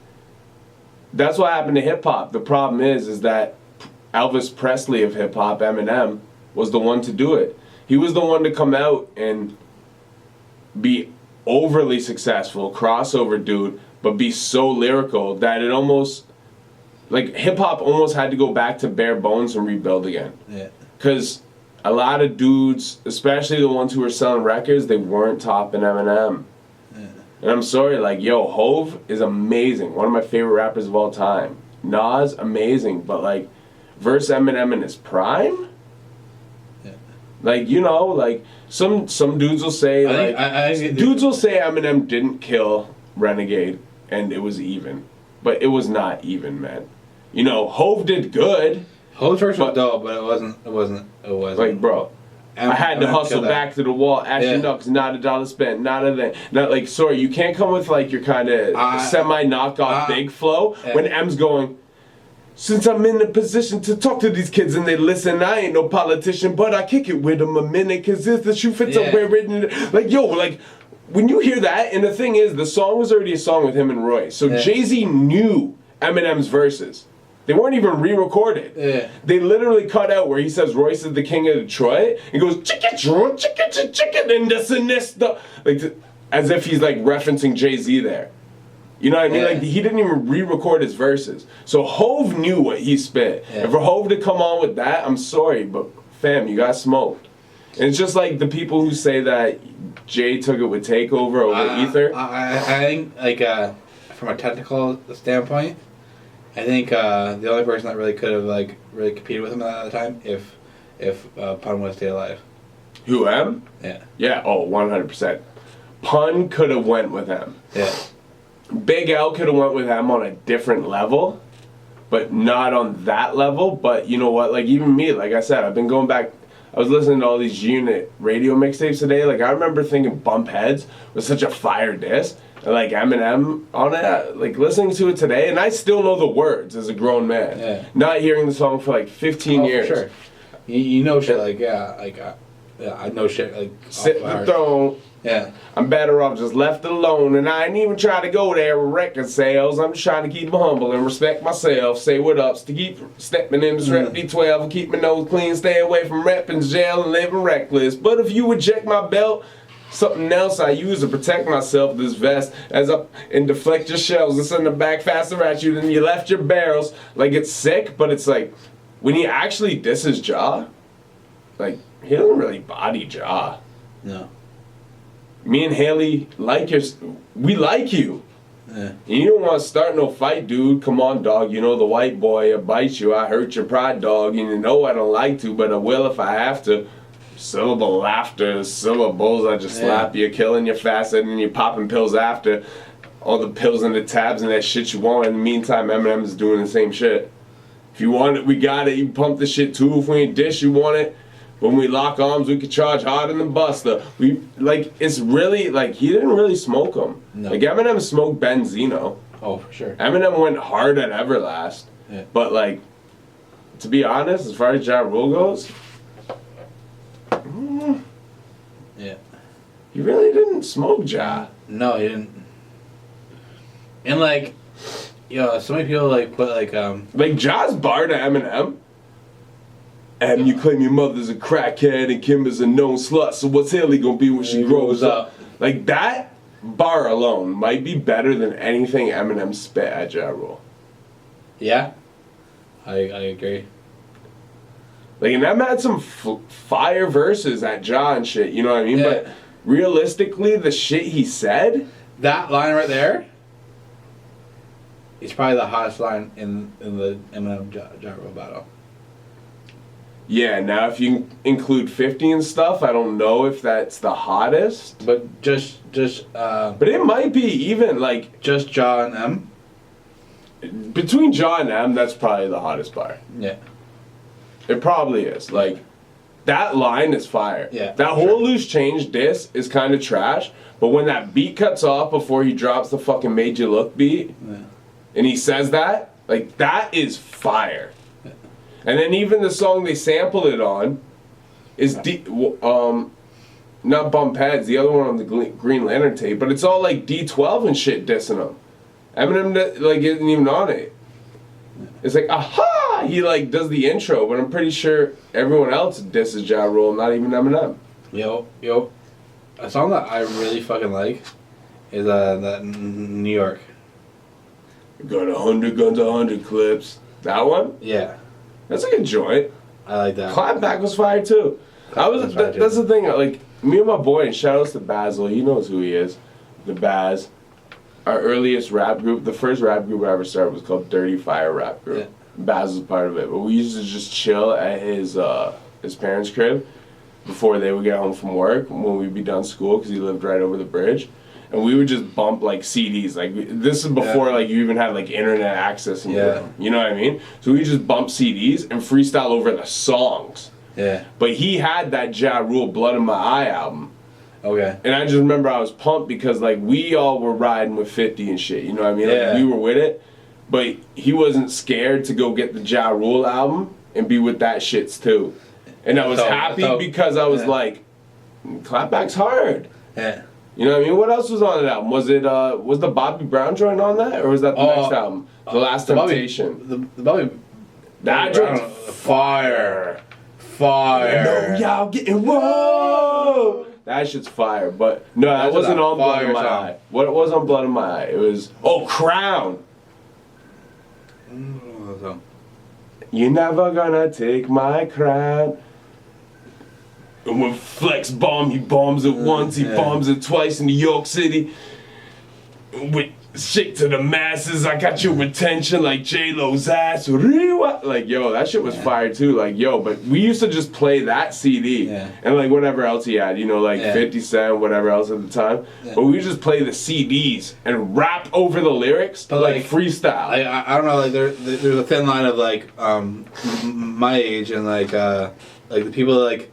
That's what happened to hip-hop. The problem is that Elvis Presley of hip-hop, Eminem, was the one to do it. He was the one to come out and be overly successful, crossover dude, but be so lyrical that it almost... Like, hip-hop almost had to go back to bare bones and rebuild again. Yeah. Because a lot of dudes, especially the ones who were selling records, they weren't topping Eminem. And I'm sorry, like, yo, Hove is amazing. One of my favorite rappers of all time. Nas, amazing. But, like, verse Eminem in his prime? Yeah. Like, you know, like, some dudes will say, dudes will say Eminem didn't kill Renegade, and it was even. But it was not even, man. You know, Hove did good. Hove's verse was dope, but it wasn't. Like, bro. I had to hustle back to the wall. Ashton Ducks, not a dollar spent, not a thing. Not like, sorry, you can't come with like your kind of semi-knockoff big flow when M's going, since I'm in the position to talk to these kids and they listen, I ain't no politician, but I kick it with them a minute because if the shoe fits up where written. Like, yo, like, when you hear that, and the thing is, the song was already a song with him and Roy. So Jay-Z knew Eminem's verses. They weren't even re-recorded. Yeah. They literally cut out where he says Royce is the king of Detroit. He goes chicken and this and this like as if he's like referencing Jay-Z there. You know what I mean? Like he didn't even re-record his verses. So Hove knew what he spit. Yeah. And for Hove to come on with that, I'm sorry, but fam, you got smoked. And it's just like the people who say that Jay took it with Takeover over Ether. I think like from a technical standpoint. I think the only person that really could have like really competed with him at the time if Pun would have stayed alive. Who, M? Yeah. Yeah. Oh, 100%. Pun could have went with him. Yeah. Big L could have went with him on a different level, but not on that level. But you know what? Like even me, like I said, I've been going back. I was listening to all these unit radio mixtapes today. Like I remember thinking Bump Heads was such a fire disc. Like Eminem on it, like listening to it today, and I still know the words as a grown man. Yeah. Not hearing the song for like 15 years. For sure. You know shit like I know shit like sit the throne. Yeah. I'm better off just left alone, and I ain't even trying to go there with record sales. I'm just trying to keep humble and respect myself. Say what ups to keep stepping in this rep D12 and keep my nose clean. Stay away from repping jail and living reckless. But if you would check my belt. Something else I use to protect myself, this vest, as up and deflect your shells and send them back faster at you than you left your barrels. Like, it's sick, but it's like, when he actually disses Ja, like, he doesn't really body Ja. No. Me and Haley we like you. Yeah. You don't want to start no fight, dude. Come on, dog. You know the white boy, I bite you, I hurt your pride, dog. And you know I don't like to, but I will if I have to. Syllable laughter, syllables, I just slap you, killing you faster, and then you're popping pills after. All the pills and the tabs and that shit you want. In the meantime, Eminem's doing the same shit. If you want it, we got it. You pump the shit too. If we ain't dish, you want it. When we lock arms, we could charge harder than Buster. It's really, like, he didn't really smoke them. No. Like, Eminem smoked Benzino. Oh, for sure. Eminem went hard at Everlast. Yeah. But, like, to be honest, as far as Ja Rule goes, Yeah. he really didn't smoke Ja. No, he didn't. And like, so many people like put like Like, Ja's bar to Eminem. You claim your mother's a crackhead and Kim is a known slut, so what's Haley gonna be when she grows up? Like, that bar alone might be better than anything Eminem spit at Ja Rule. Yeah, I agree. Like, and Em had some fire verses at Ja and shit, you know what I mean? Yeah. But realistically, the shit he said, That line right there is probably the hottest line in the Eminem Ja Rule battle. yeah, now if you include 50 and stuff, I don't know if that's the hottest. But just But it might be even, like, just Ja and M. between Ja and Em, that's probably the hottest bar. Yeah. It probably is. Like, that line is fire. Yeah, That sure. whole Loose Change diss is kind of trash, but when that beat cuts off before he drops the fucking Made You Look beat, and he says that, like, that is fire. And then even the song they sampled it on is not Bump Heads, the other one on the Green Lantern tape, but it's all like D12 and shit dissing him. Eminem like isn't even on it. It's like, aha! He like does the intro, but I'm pretty sure everyone else disses Ja Rule, not even Eminem. Yo. A song that I really fucking like is that New York. Got 100 guns, 100 clips. That one? Yeah, That's like a joint. I like that. Clapback was fire too. That's the thing. Like, me and my boy, and shout outs to Basil. He knows who he is. The Baz. Our earliest rap group, the first rap group I ever started was called Dirty Fire Rap Group. Yeah. Baz was part of it, but we used to just chill at his parents' crib before they would get home from work when we'd be done school because he lived right over the bridge, and we would just bump like CDs. Like, this is before like you even had like internet access and you know what I mean. So we just bump CDs and freestyle over the songs. Yeah. But he had that Ja Rule Blood in My Eye album. Okay. And I just remember I was pumped because, like, we all were riding with 50 and shit, you know what I mean? Like, we were with it, but he wasn't scared to go get the Ja Rule album and be with that shits, too. And I was happy because I was like, Clapback's hard. Yeah. You know what I mean? What else was on that album? Was it, was the Bobby Brown joint on that? Or was that the next album? The Last Temptation. The Bobby... That joint's fire. Fire. No, y'all getting whoa. That shit's fire, but no, that wasn't on Blood in My Eye. What it was on Blood in My Eye? It was Crown. You're never gonna take my crown. And when Flex bomb, he bombs it once, he bombs it twice in New York City. With shit to the masses, I got your attention like J-Lo's ass. Like, yo, that shit was fire too. Like, yo, but we used to just play that CD and like whatever else he had, you know, like 50 Cent, whatever else at the time. But we would just play the CDs and rap over the lyrics, but like freestyle. I don't know, like there's a thin line of like my age and like the people like,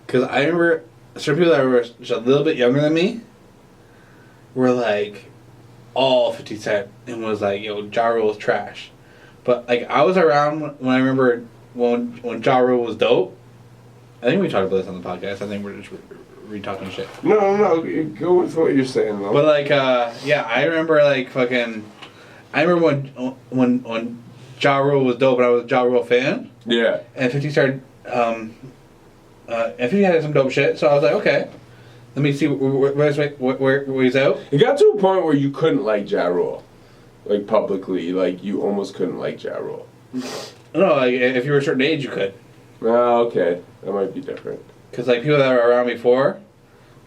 because I remember certain people that were just a little bit younger than me were like all 50 Cent and was like, yo, Ja Rule was trash. But like I was around when I remember when Ja Rule was dope. I think we talked about this on the podcast. I think we're just re-talking shit. No, go with what you're saying though. But like, I remember like fucking. I remember when Ja Rule was dope, and I was a Ja Rule fan. Yeah. And 50 started. And 50 had some dope shit, so I was like, okay, let me see where he's out. It got to a point where you couldn't like Ja Rule, like publicly, like you almost couldn't like Ja Rule. No, like if you were a certain age, you could. Oh, okay, that might be different. Because like people that were around before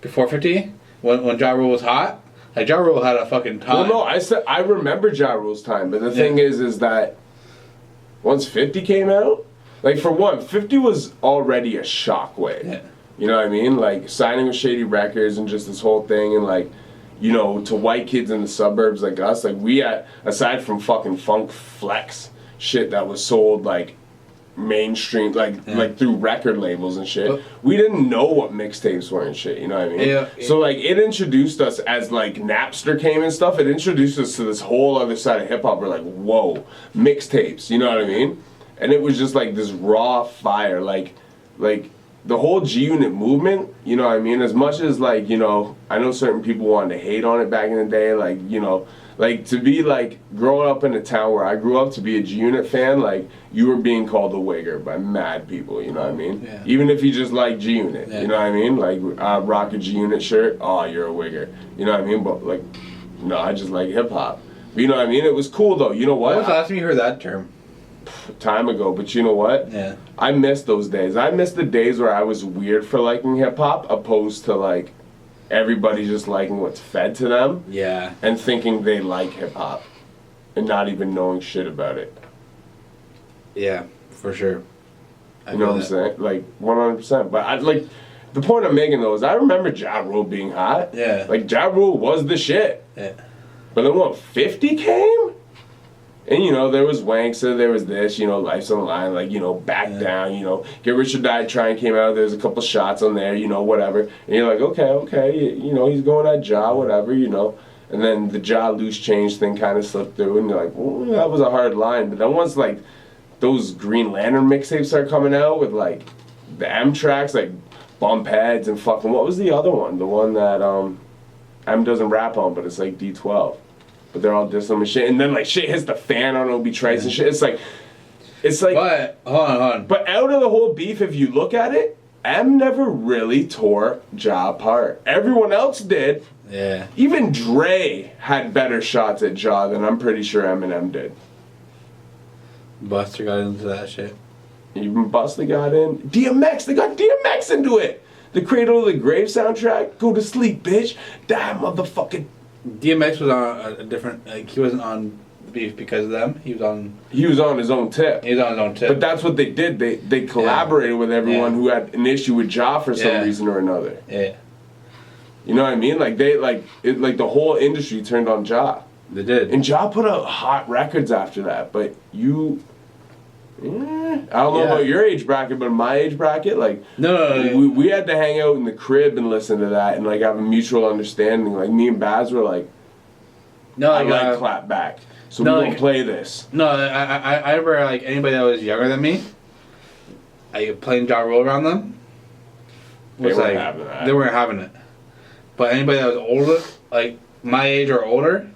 50, when Ja Rule was hot, like Ja Rule had a fucking time. Well, no, I remember Ja Rule's time, but the thing is that once 50 came out, like for one, 50 was already a shockwave. Yeah. You know what I mean? Like signing with Shady Records and just this whole thing, and like, you know, to white kids in the suburbs like us, like we had, aside from fucking Funk Flex shit that was sold like mainstream, like through record labels and shit, we didn't know what mixtapes were and shit, you know what I mean? Yeah. So like it introduced us, as like Napster came and stuff, it introduced us to this whole other side of hip hop. We're like, whoa, mixtapes, you know what I mean? And it was just like this raw fire, like the whole G-Unit movement, you know what I mean? As much as like, you know, I know certain people wanted to hate on it back in the day, like, you know, like to be like growing up in a town where I grew up, to be a G-Unit fan, like you were being called a wigger by mad people, you know what I mean? Yeah. Even if you just like G-Unit, Yeah. you know what I mean? Like rock a G-Unit shirt, oh, you're a wigger, you know what I mean? But like, no, I just like hip hop. But you know what I mean? It was cool though, you know what? When was the last time you heard that term? Time ago, but you know what? Yeah. I miss those days. I miss the days where I was weird for liking hip hop, opposed to like everybody just liking what's fed to them Yeah. and thinking they like hip hop and not even knowing shit about it. Yeah, for sure. I You know what I'm saying? Like 100%. But I like the point I'm making though is I remember Ja Rule being hot. Yeah. Like Ja Rule was the shit. Yeah. But then when 50 came? And, you know, there was Wanksa, there was this, you know, Life's on the Line, like, you know, Back Down, you know, Get Rich or Die Trying came out, there's a couple shots on there, you know, whatever. And you're like, okay, you know, he's going at Ja, whatever, you know. And then the Ja Loose Change thing kind of slipped through, and you're like, well, that was a hard line. But then once, like, those Green Lantern mixtapes started coming out with, like, the M tracks, like, Bump Heads and fucking, what was the other one? The one that M doesn't rap on, but it's like D12. But they're all dissing and shit, and then like shit hits the fan on Obi Trice and shit. It's like, But hold on. But out of the whole beef, if you look at it, M never really tore Ja apart. Everyone else did. Yeah. Even Dre had better shots at Ja than I'm pretty sure Eminem did. Buster got into that shit. Even Busta got in. DMX, they got DMX into it. The Cradle of the Grave soundtrack. Go to sleep, bitch. Die, motherfucking. DMX was on a different. Like he wasn't on the beef because of them. He was on his own tip. He was on his own tip. But that's what they did. They collaborated with everyone who had an issue with Ja for some reason or another. Yeah. You know what I mean? Like the whole industry turned on Ja. They did. And Ja put out hot records after that. But I don't know about your age bracket, but in my age bracket, like we had to hang out in the crib and listen to that and like have a mutual understanding. Like me and Baz were like, I like Clap Back, so we don't play this. No, I remember like anybody that was younger than me, playing Ja Rule around them. They weren't having that. They weren't having it. But anybody that was older, like my age or older,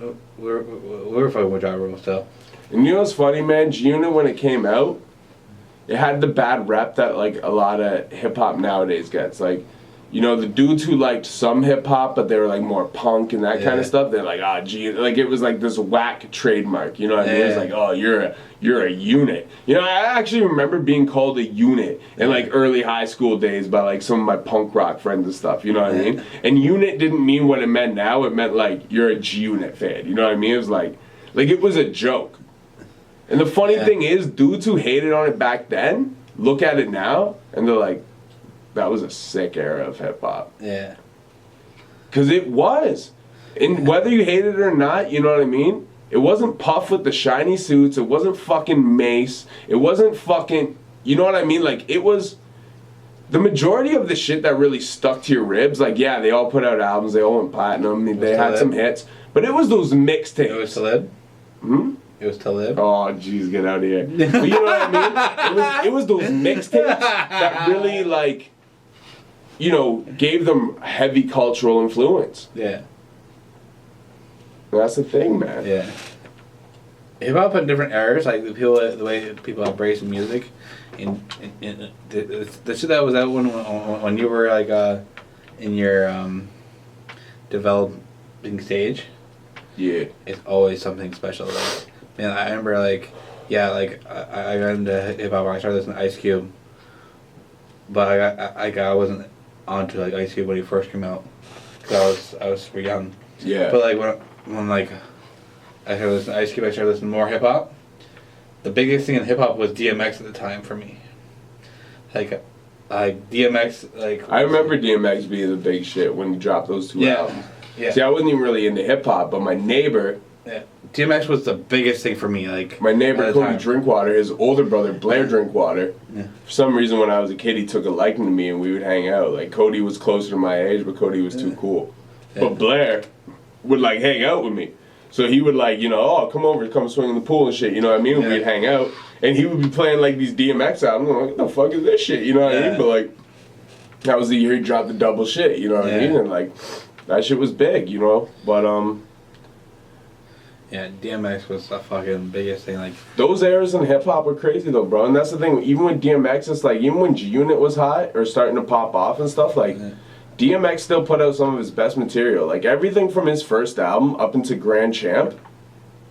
we were fucking with Ja Rule still. And you know what's funny, man? G-Unit, when it came out, it had the bad rep that, like, a lot of hip-hop nowadays gets. Like, you know, the dudes who liked some hip-hop, but they were, like, more punk and that kind of stuff, they're like, G-Unit. Like, it was, like, this whack trademark, you know what I mean? It's like, oh, you're a unit. You know, I actually remember being called a unit in, like, early high school days by, like, some of my punk rock friends and stuff, you know what I mean? And unit didn't mean what it meant now. It meant, like, you're a G-Unit fan, you know what I mean? It was, like it was a joke. And the funny thing is, dudes who hated on it back then look at it now and they're like, that was a sick era of hip hop. Yeah. Because it was. And whether you hated it or not, you know what I mean? It wasn't Puff with the shiny suits. It wasn't fucking Mace. It wasn't fucking, you know what I mean? Like, it was the majority of the shit that really stuck to your ribs. Like, yeah, they all put out albums. They all went platinum. They had some hits. But it was those mixtapes. It was Talib? It was Talib? Oh, jeez, get out of here. But you know what I mean? It was those mixtapes that really, like, you know, gave them heavy cultural influence. Yeah. And that's the thing, man. Yeah. Hip hop in different eras, like the way people embrace music, and the shit that was out when you were like in your developing stage. Yeah. It's always something special. Like, man, I remember like I got into hip hop. I started listening to Ice Cube. but I wasn't onto like Ice Cube when he first came out, cause I was super young. Yeah. But like when like I started listening to Ice Cube, I started listening to more hip hop. The biggest thing in hip hop was DMX at the time for me. Like DMX, like I remember DMX being the big shit when he dropped those two albums. Yeah. See, I wasn't even really into hip hop, but my neighbor. Yeah. DMX was the biggest thing for me. Like my neighbor at the Cody time. Drinkwater, his older brother Blair Drinkwater. Yeah. For some reason, when I was a kid, he took a liking to me, and we would hang out. Like Cody was closer to my age, but Cody was too cool. Yeah. But Blair would like hang out with me. So he would like, you know, oh, come over, come swing in the pool and shit, you know what I mean? Yeah. We'd hang out, and he would be playing like these DMX albums. I'm like, what the fuck is this shit? You know what I mean? But like, that was the year he dropped the double shit, you know what I mean? And like, that shit was big, you know? But yeah, DMX was the fucking biggest thing. Like those eras in hip hop were crazy though, bro. And that's the thing. Even with DMX, it's like even when G Unit was hot or starting to pop off and stuff, like. Yeah. DMX still put out some of his best material. Like, everything from his first album up into Grand Champ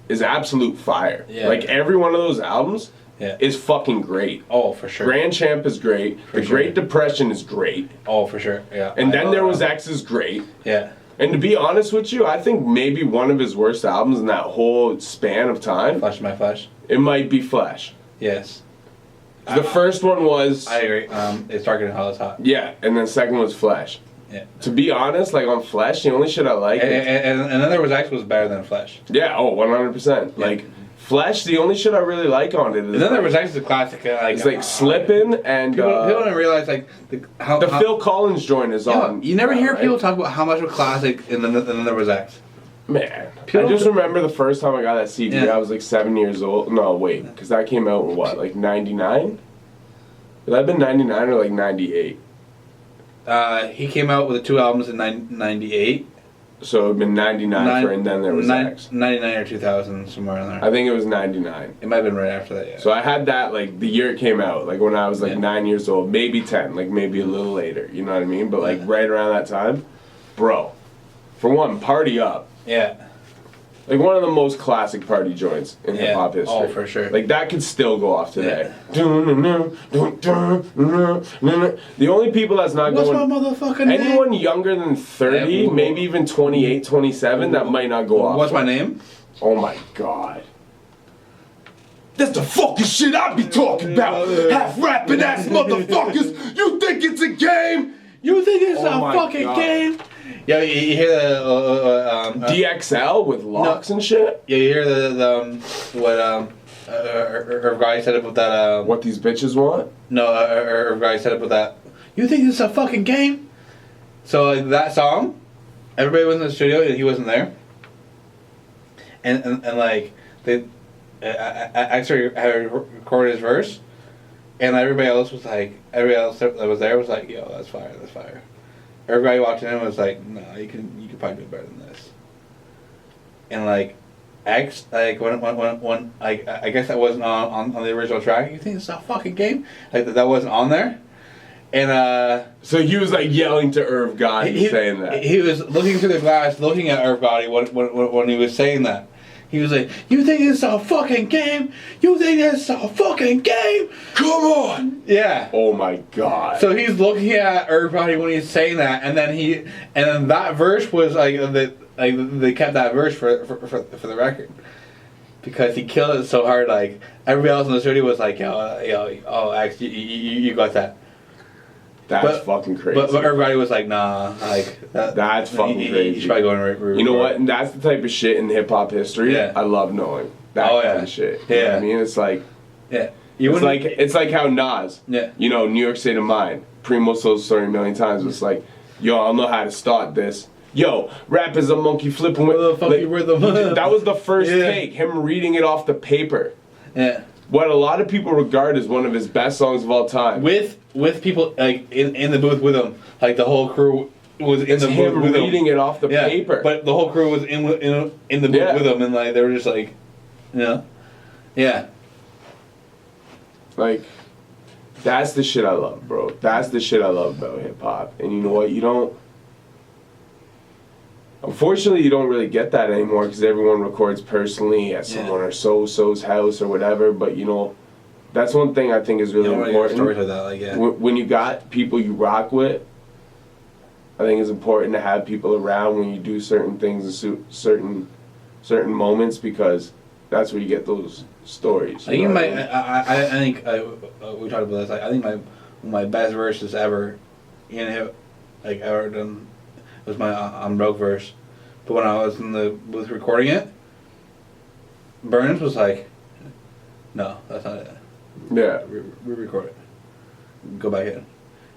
is absolute fire. Yeah. Like, every one of those albums is fucking great. Oh, for sure. Grand Champ is great. The Great Depression is great. Oh, for sure, yeah. And Then There Was X is great. Yeah. And to be honest with you, I think maybe one of his worst albums in that whole span of time... Flesh My Flesh? It might be Flesh. Yes. The first one was... I agree. It's Darker Than Hell Is Hot. Yeah, and then the second was Flesh. Yeah. To be honest, like on Flesh, the only shit I like... And Then There Was X was better than Flesh. Yeah, 100%. Yeah. Like, Flesh, the only shit I really like on it is... And Then There Was X is a classic. It's like Slippin' and... People don't realize, like... how Phil Collins joint is on. You never hear people talk about how much of a classic and then There Was X. Man, I just remember the first time I got that CD, I was like 7 years old. No, wait, because that came out in what, like 99? Would that have been 99 or like 98? He came out with the two albums in 98. So it would have been 99 for And Then There Was X. 99 or 2000, somewhere in there. I think it was 99. It might have been right after that, yeah. So I had that like the year it came out, like when I was like 9 years old, maybe 10, like maybe a little later, you know what I mean? But like right around that time, bro, for one, Party Up. Yeah. Like one of the most classic party joints in hip hop history. Oh, for sure. Like that could still go off today. The only people that's not What's going... my motherfucking name? Anyone younger than 30, maybe even 28, 27, that might not go off. What's my name? Oh my god. That's the fucking shit I be talking about. Half rapping ass motherfuckers. You think it's a game? You think it's a fucking game? Yeah, you hear the DXL with locks and shit. Yeah, you hear what Irv Guy said about that. What these bitches want? No, Irv Guy said about that. You think it's a fucking game? So like that song, everybody was in the studio and he wasn't there. And like they actually had recorded his verse, and everybody else that was there was like, yo, that's fire, that's fire. Everybody watching him was like, no, you can probably do better than this. And like, X, like when I guess that wasn't on the original track. You think it's a fucking game? Like that wasn't on there. And so he was like yelling to Irv Gotti saying that. He was looking through the glass, looking at Irv Gotti when he was saying that. He was like, you think it's a fucking game? You think it's a fucking game? Come on! Yeah. Oh my god. So he's looking at everybody when he's saying that, and then that verse was like they kept that verse for the record. Because he killed it so hard, like everybody else in the studio was like, yo, X, you got that. That's fucking crazy. But everybody was like, nah, like that's fucking crazy. You should probably go and you know what? And that's the type of shit in hip hop history I love knowing. That kind of shit. You know what I mean? It's like it's like how Nas, you know, New York State of Mind, Primo's told the story a million times. It's like, yo, I don't know how to start this. Yo, rap is a monkey flipping with the funky rhythm. That was the first take, him reading it off the paper. Yeah. What a lot of people regard as one of his best songs of all time. With people like in the booth with him, like the whole crew was in the booth with him. Reading it off the paper. But the whole crew was in the booth with him, and like they were just like, yeah. Like, that's the shit I love, bro. That's the shit I love about hip hop. And you know what? Unfortunately, you don't really get that anymore because everyone records personally at someone or so-so's house or whatever. But, you know, That's one thing I think is really important. Stories like that, like, yeah. When you got people you rock with, I think it's important to have people around when you do certain things in certain moments, because that's where you get those stories. I think we talked about this. I think my best verses ever ever done was my I'm Broke verse. But when I was in the booth recording it, Burns was like, "No, that's not it. Yeah, Re-record it. Go back in."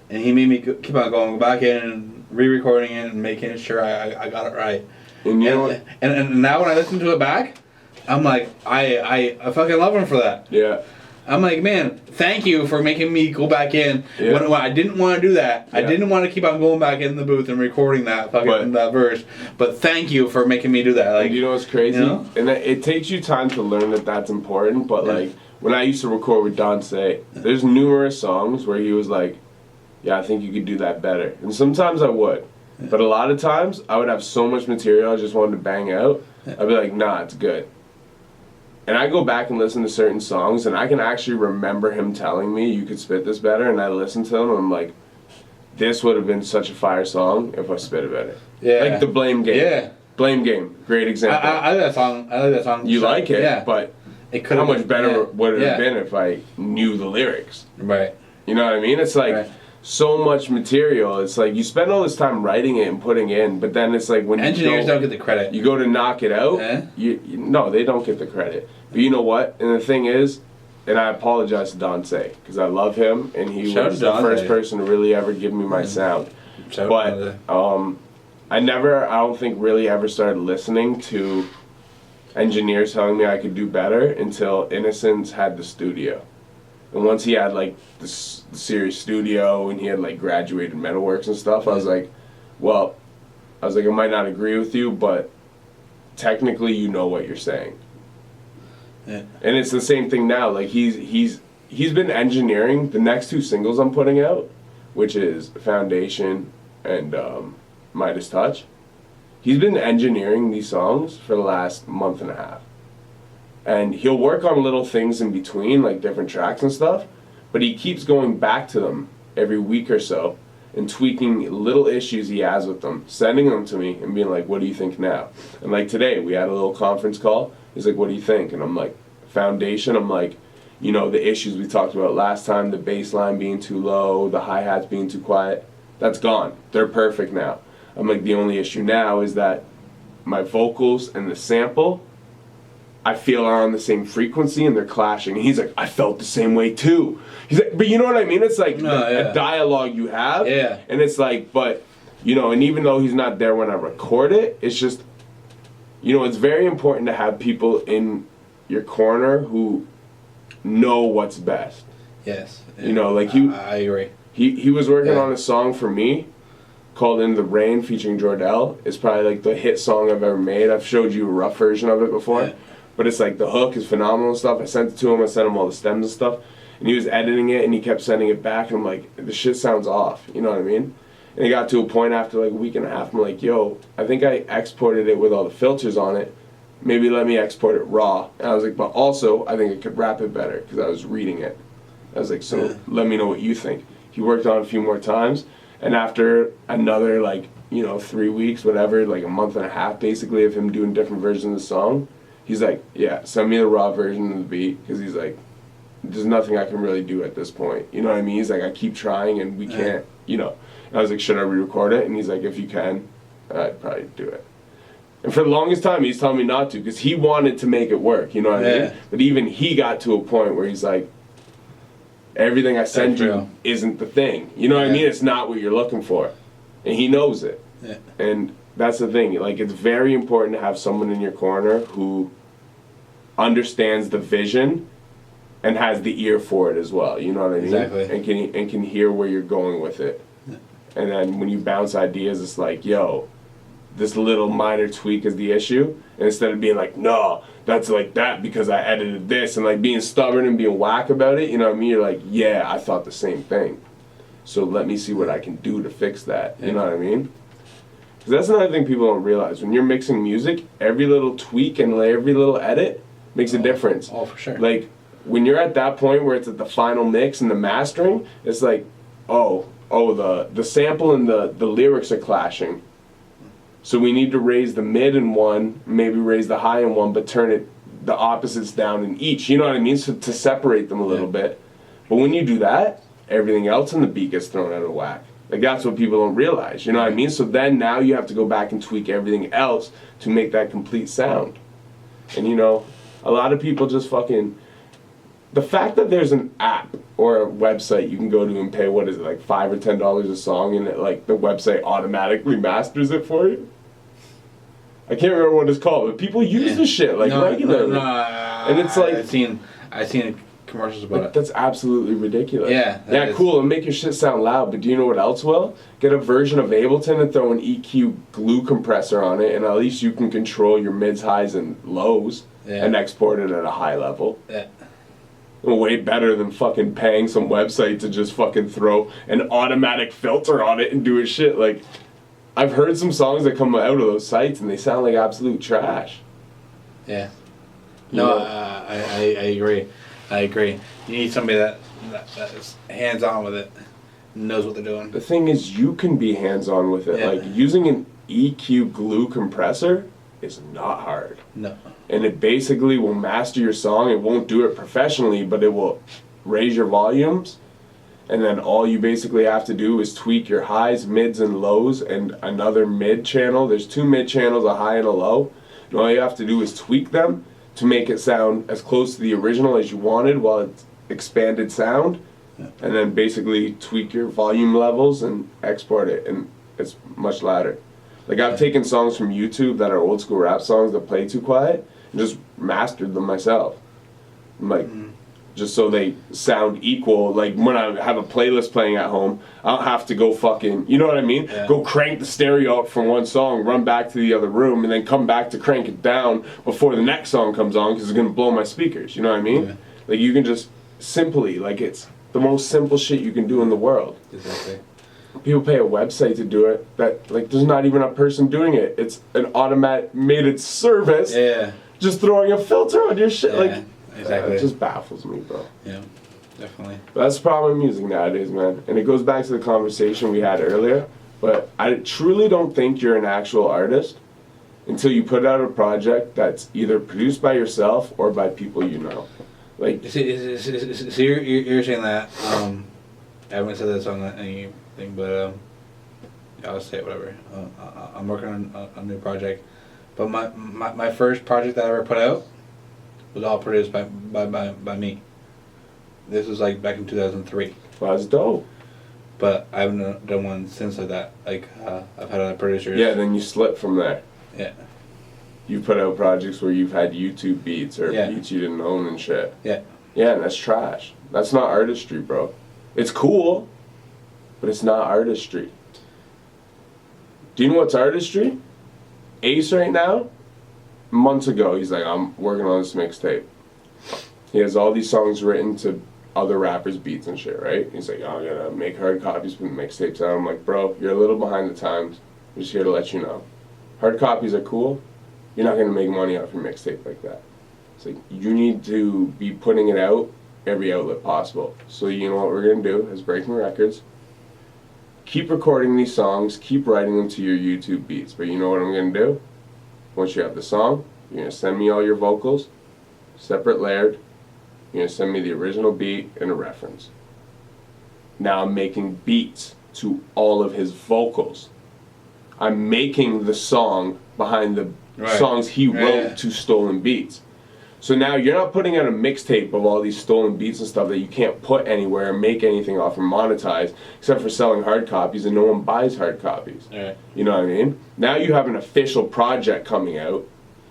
And he made me keep on going, go back in and re-recording it and making sure I got it right. And you know what? And now when I listen to it back, I'm like, I fucking love him for that. Yeah. I'm like, man, thank you for making me go back in when I didn't want to do that. Yeah. I didn't want to keep on going back in the booth and recording that that verse. But thank you for making me do that. Like, you know what's crazy? You know? And it takes you time to learn that that's important. But like when I used to record with Dante, there's numerous songs where he was like, "Yeah, I think you could do that better." And sometimes I would. Yeah. But a lot of times I would have so much material I just wanted to bang out. Yeah. I'd be like, "Nah, it's good." And I go back and listen to certain songs, and I can actually remember him telling me, "You could spit this better," and I listen to them, and I'm like, this would have been such a fire song if I spit it better. Yeah. Like the Blame Game. Yeah. Blame Game. Great example. I like that song. You like it, yeah. But how much better would it have been if I knew the lyrics? Right. You know what I mean? It's like so much material. It's like you spend all this time writing it and putting in, but then it's like when engineers don't get the credit. You go to knock it out. No, they don't get the credit. But you know what? And the thing is, and I apologize to Dante because I love him, and he was the first person to really ever give me my sound. But I don't think really ever started listening to engineers telling me I could do better until Innocence had the studio. And once he had like the serious studio and he had like graduated Metalworks and stuff, I was like, I might not agree with you, but technically you know what you're saying. Yeah. And it's the same thing now. Like he's been engineering the next two singles I'm putting out, which is Foundation and Midas Touch. He's been engineering these songs for the last month and a half. And he'll work on little things in between, like different tracks and stuff, but he keeps going back to them every week or so and tweaking little issues he has with them, sending them to me and being like, "What do you think now?" And like today, we had a little conference call. He's like, "What do you think?" And I'm like, Foundation, I'm like, you know, the issues we talked about last time, the bass line being too low, the hi-hats being too quiet, that's gone. They're perfect now. I'm like, the only issue now is that my vocals and the sample, I feel are on the same frequency and they're clashing. And he's like, "I felt the same way too." He's like, but you know what I mean? It's like a dialogue you have. Yeah. And it's like, but, you know, and even though he's not there when I record it, it's just, you know, it's very important to have people in your corner who know what's best. Yes. You know, like I agree. He was working on a song for me called "In the Rain" featuring Jordell. It's probably like the hit song I've ever made. I've showed you a rough version of it before. Yeah. But it's like the hook is phenomenal and stuff. I sent it to him. I sent him all the stems and stuff. And he was editing it and he kept sending it back. And I'm like, the shit sounds off. You know what I mean? And it got to a point after like a week and a half. I'm like, yo, I think I exported it with all the filters on it. Maybe let me export it raw. And I was like, but also I think I could rap it better because I was reading it. I was like, so let me know what you think. He worked on it a few more times. And after another like, you know, 3 weeks, whatever, like a month and a half basically of him doing different versions of the song, he's like, "Yeah, send me the raw version of the beat," because he's like, "There's nothing I can really do at this point." You know what I mean? He's like, "I keep trying and we can't," you know. And I was like, "Should I re-record it?" And he's like, "If you can, I'd probably do it." And for the longest time, he's telling me not to because he wanted to make it work, you know what I mean? But even he got to a point where he's like, everything I send you isn't the thing. You know what I mean? It's not what you're looking for. And he knows it. Yeah. And that's the thing. Like, it's very important to have someone in your corner who understands the vision and has the ear for it as well. You know what I mean? Exactly. And can hear where you're going with it. Yeah. And then when you bounce ideas, it's like, yo, this little minor tweak is the issue. And instead of being like, no, that's like that because I edited this, and like being stubborn and being whack about it, you know what I mean? You're like, yeah, I thought the same thing. So let me see what I can do to fix that. You know what I mean? Because that's another thing people don't realize. When you're mixing music, every little tweak and every little edit makes a difference. Oh, for sure. Like, when you're at that point where it's at the final mix and the mastering, it's like, the sample and the lyrics are clashing. So we need to raise the mid in one, maybe raise the high in one, but turn the opposites down in each. You know what I mean? So to separate them a little bit. But when you do that, everything else in the beat gets thrown out of whack. Like, that's what people don't realize. You know what I mean? So then now you have to go back and tweak everything else to make that complete sound. And, you know, a lot of people just fucking... The fact that there's an app or a website you can go to and pay, what is it, like $5 or $10 a song, and like the website automatically masters it for you? I can't remember what it's called, but people use this shit like regularly. And it's like... I've seen commercials about it. That's absolutely ridiculous. Yeah. Cool, and make your shit sound loud, but do you know what else will? Get a version of Ableton and throw an EQ glue compressor on it, and at least you can control your mids, highs, and lows, and export it at a high level. Yeah. Way better than fucking paying some website to just fucking throw an automatic filter on it and do its shit. Like, I've heard some songs that come out of those sites and they sound like absolute trash. Yeah. No, I agree. I agree. You need somebody that is hands-on with it, knows what they're doing. The thing is, you can be hands-on with it. Like, using an EQ glue compressor is not hard. No. And it basically will master your song. It won't do it professionally, but it will raise your volumes. And then all you basically have to do is tweak your highs, mids, and lows, and another mid channel. There's 2 mid channels, a high and a low. And all you have to do is tweak them to make it sound as close to the original as you wanted while it's expanded sound. And then basically tweak your volume levels and export it, and it's much louder. Like, I've taken songs from YouTube that are old school rap songs that play too quiet and just mastered them myself. Like, just so they sound equal. Like, when I have a playlist playing at home, I don't have to go fucking, you know what I mean? Yeah. Go crank the stereo up from one song, run back to the other room, and then come back to crank it down before the next song comes on because it's going to blow my speakers. You know what I mean? Yeah. Like, you can just simply, like, it's the most simple shit you can do in the world. Exactly. People pay a website to do it that, like, there's not even a person doing it. It's an automated service. Yeah. Just throwing a filter on your shit. Like, exactly. It just baffles me, bro. Yeah, definitely. But that's the problem with music nowadays, man. And it goes back to the conversation we had earlier. But I truly don't think you're an actual artist until you put out a project that's either produced by yourself or by people you know. Like, So you're saying that, I haven't said this on anything, but I'll say it, whatever. I'm working on a new project. But my first project that I ever put out was all produced by me. This was like back in 2003. well, that's dope. But I haven't done one since like that. Like, I've had other producers. Yeah, then you slip from there. Yeah. You put out projects where you've had YouTube beats or Yeah. beats you didn't own and shit. Yeah. Yeah, and that's trash. That's not artistry, bro. It's cool, but it's not artistry. Do you know what's artistry? Ace right now, months ago, he's like, I'm working on this mixtape. He has all these songs written to other rappers' beats and shit, right? He's like, oh, I'm gonna make hard copies, put mixtapes out. I'm like, bro, you're a little behind the times. I'm just here to let you know. Hard copies are cool. You're not gonna make money off your mixtape like that. It's like, you need to be putting it out every outlet possible. So you know what we're gonna do as Breaking Records? Keep recording these songs, keep writing them to your YouTube beats. But you know what I'm gonna do? Once you have the song, you're gonna send me all your vocals, separate layered. You're gonna send me the original beat and a reference. Now I'm making beats to all of his vocals. I'm making the song behind the songs he wrote to stolen beats. So now you're not putting out a mixtape of all these stolen beats and stuff that you can't put anywhere and make anything off or monetize, except for selling hard copies, and no one buys hard copies. Right. You know what I mean? Now you have an official project coming out.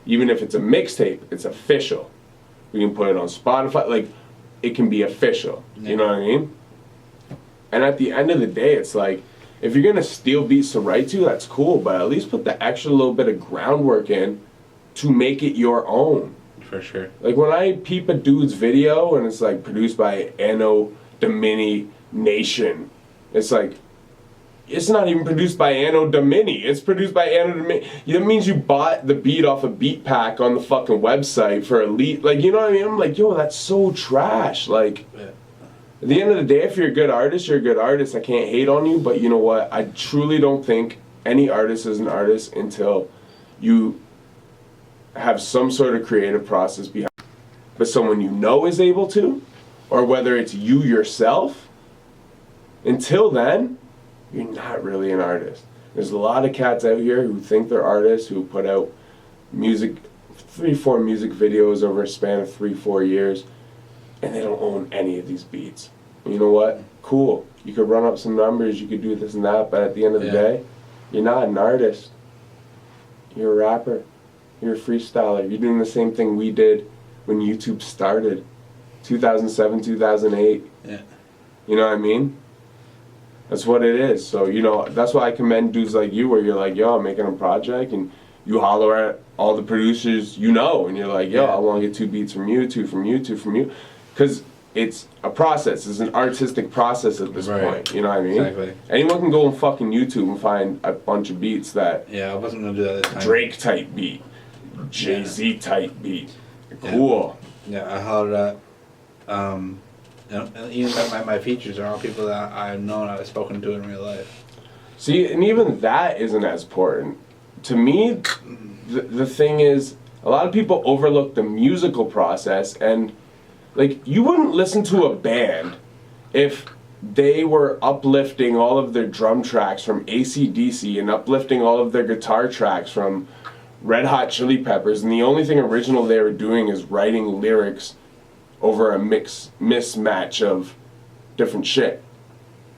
Even if it's a mixtape, it's official. We can put it on Spotify. Like, it can be official. You know what I mean? And at the end of the day, it's like, if you're gonna steal beats to write to, that's cool, but at least put the extra little bit of groundwork in to make it your own. For sure. Like, when I peep a dude's video and it's like produced by Anno Domini Nation, it's like, it's not even produced by Anno Domini. It's produced by Anno Domini. That means you bought the beat off a beat pack on the fucking website for Elite. Like, you know what I mean? I'm like, yo, that's so trash. Like, at the end of the day, if you're a good artist, you're a good artist. I can't hate on you, but you know what? I truly don't think any artist is an artist until you have some sort of creative process behind it. But someone you know is able to, or whether it's you yourself, until then, you're not really an artist. There's a lot of cats out here who think they're artists, who put out music, 3-4 music videos over a span of 3-4 years, and they don't own any of these beats. You know what? Cool. You could run up some numbers, you could do this and that, but at the end of the day, you're not an artist. You're a rapper. You're a freestyler. You're doing the same thing we did when YouTube started. 2007, 2008. Yeah. You know what I mean? That's what it is. So, you know, that's why I commend dudes like you where you're like, yo, I'm making a project, and you holler at all the producers you know, and you're like, yo, I want to get 2 beats from you, 2 from you, 2 from you. Because it's a process. It's an artistic process at this point. You know what I mean? Exactly. Anyone can go on fucking YouTube and find a bunch of beats that... Yeah, I wasn't going to do that this time. Drake type beat. Jay-Z type beat. Cool. Yeah, I hollered at... you know, even my features are all people that I've known, I've spoken to in real life. See, and even that isn't as important. To me, the thing is, a lot of people overlook the musical process, and like, you wouldn't listen to a band if they were uplifting all of their drum tracks from AC/DC and uplifting all of their guitar tracks from Red Hot Chili Peppers, and the only thing original they were doing is writing lyrics over a mismatch of different shit.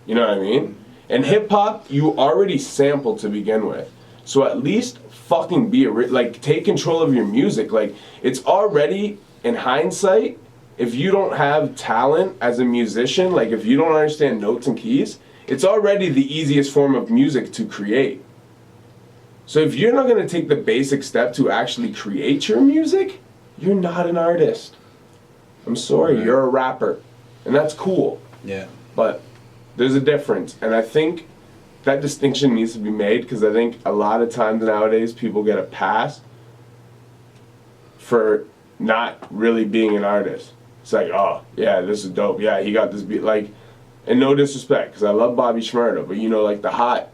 You know what I mean? And hip-hop, you already sample to begin with. So at least fucking be like, take control of your music. Like, it's already, in hindsight, if you don't have talent as a musician, like if you don't understand notes and keys, it's already the easiest form of music to create. So if you're not gonna take the basic step to actually create your music, you're not an artist. I'm sorry, you're a rapper, and that's cool. Yeah. But there's a difference, and I think that distinction needs to be made, because I think a lot of times nowadays people get a pass for not really being an artist. It's like, oh, yeah, this is dope. Yeah, he got this beat. Like, and no disrespect, because I love Bobby Shmurda, but you know, like the Hot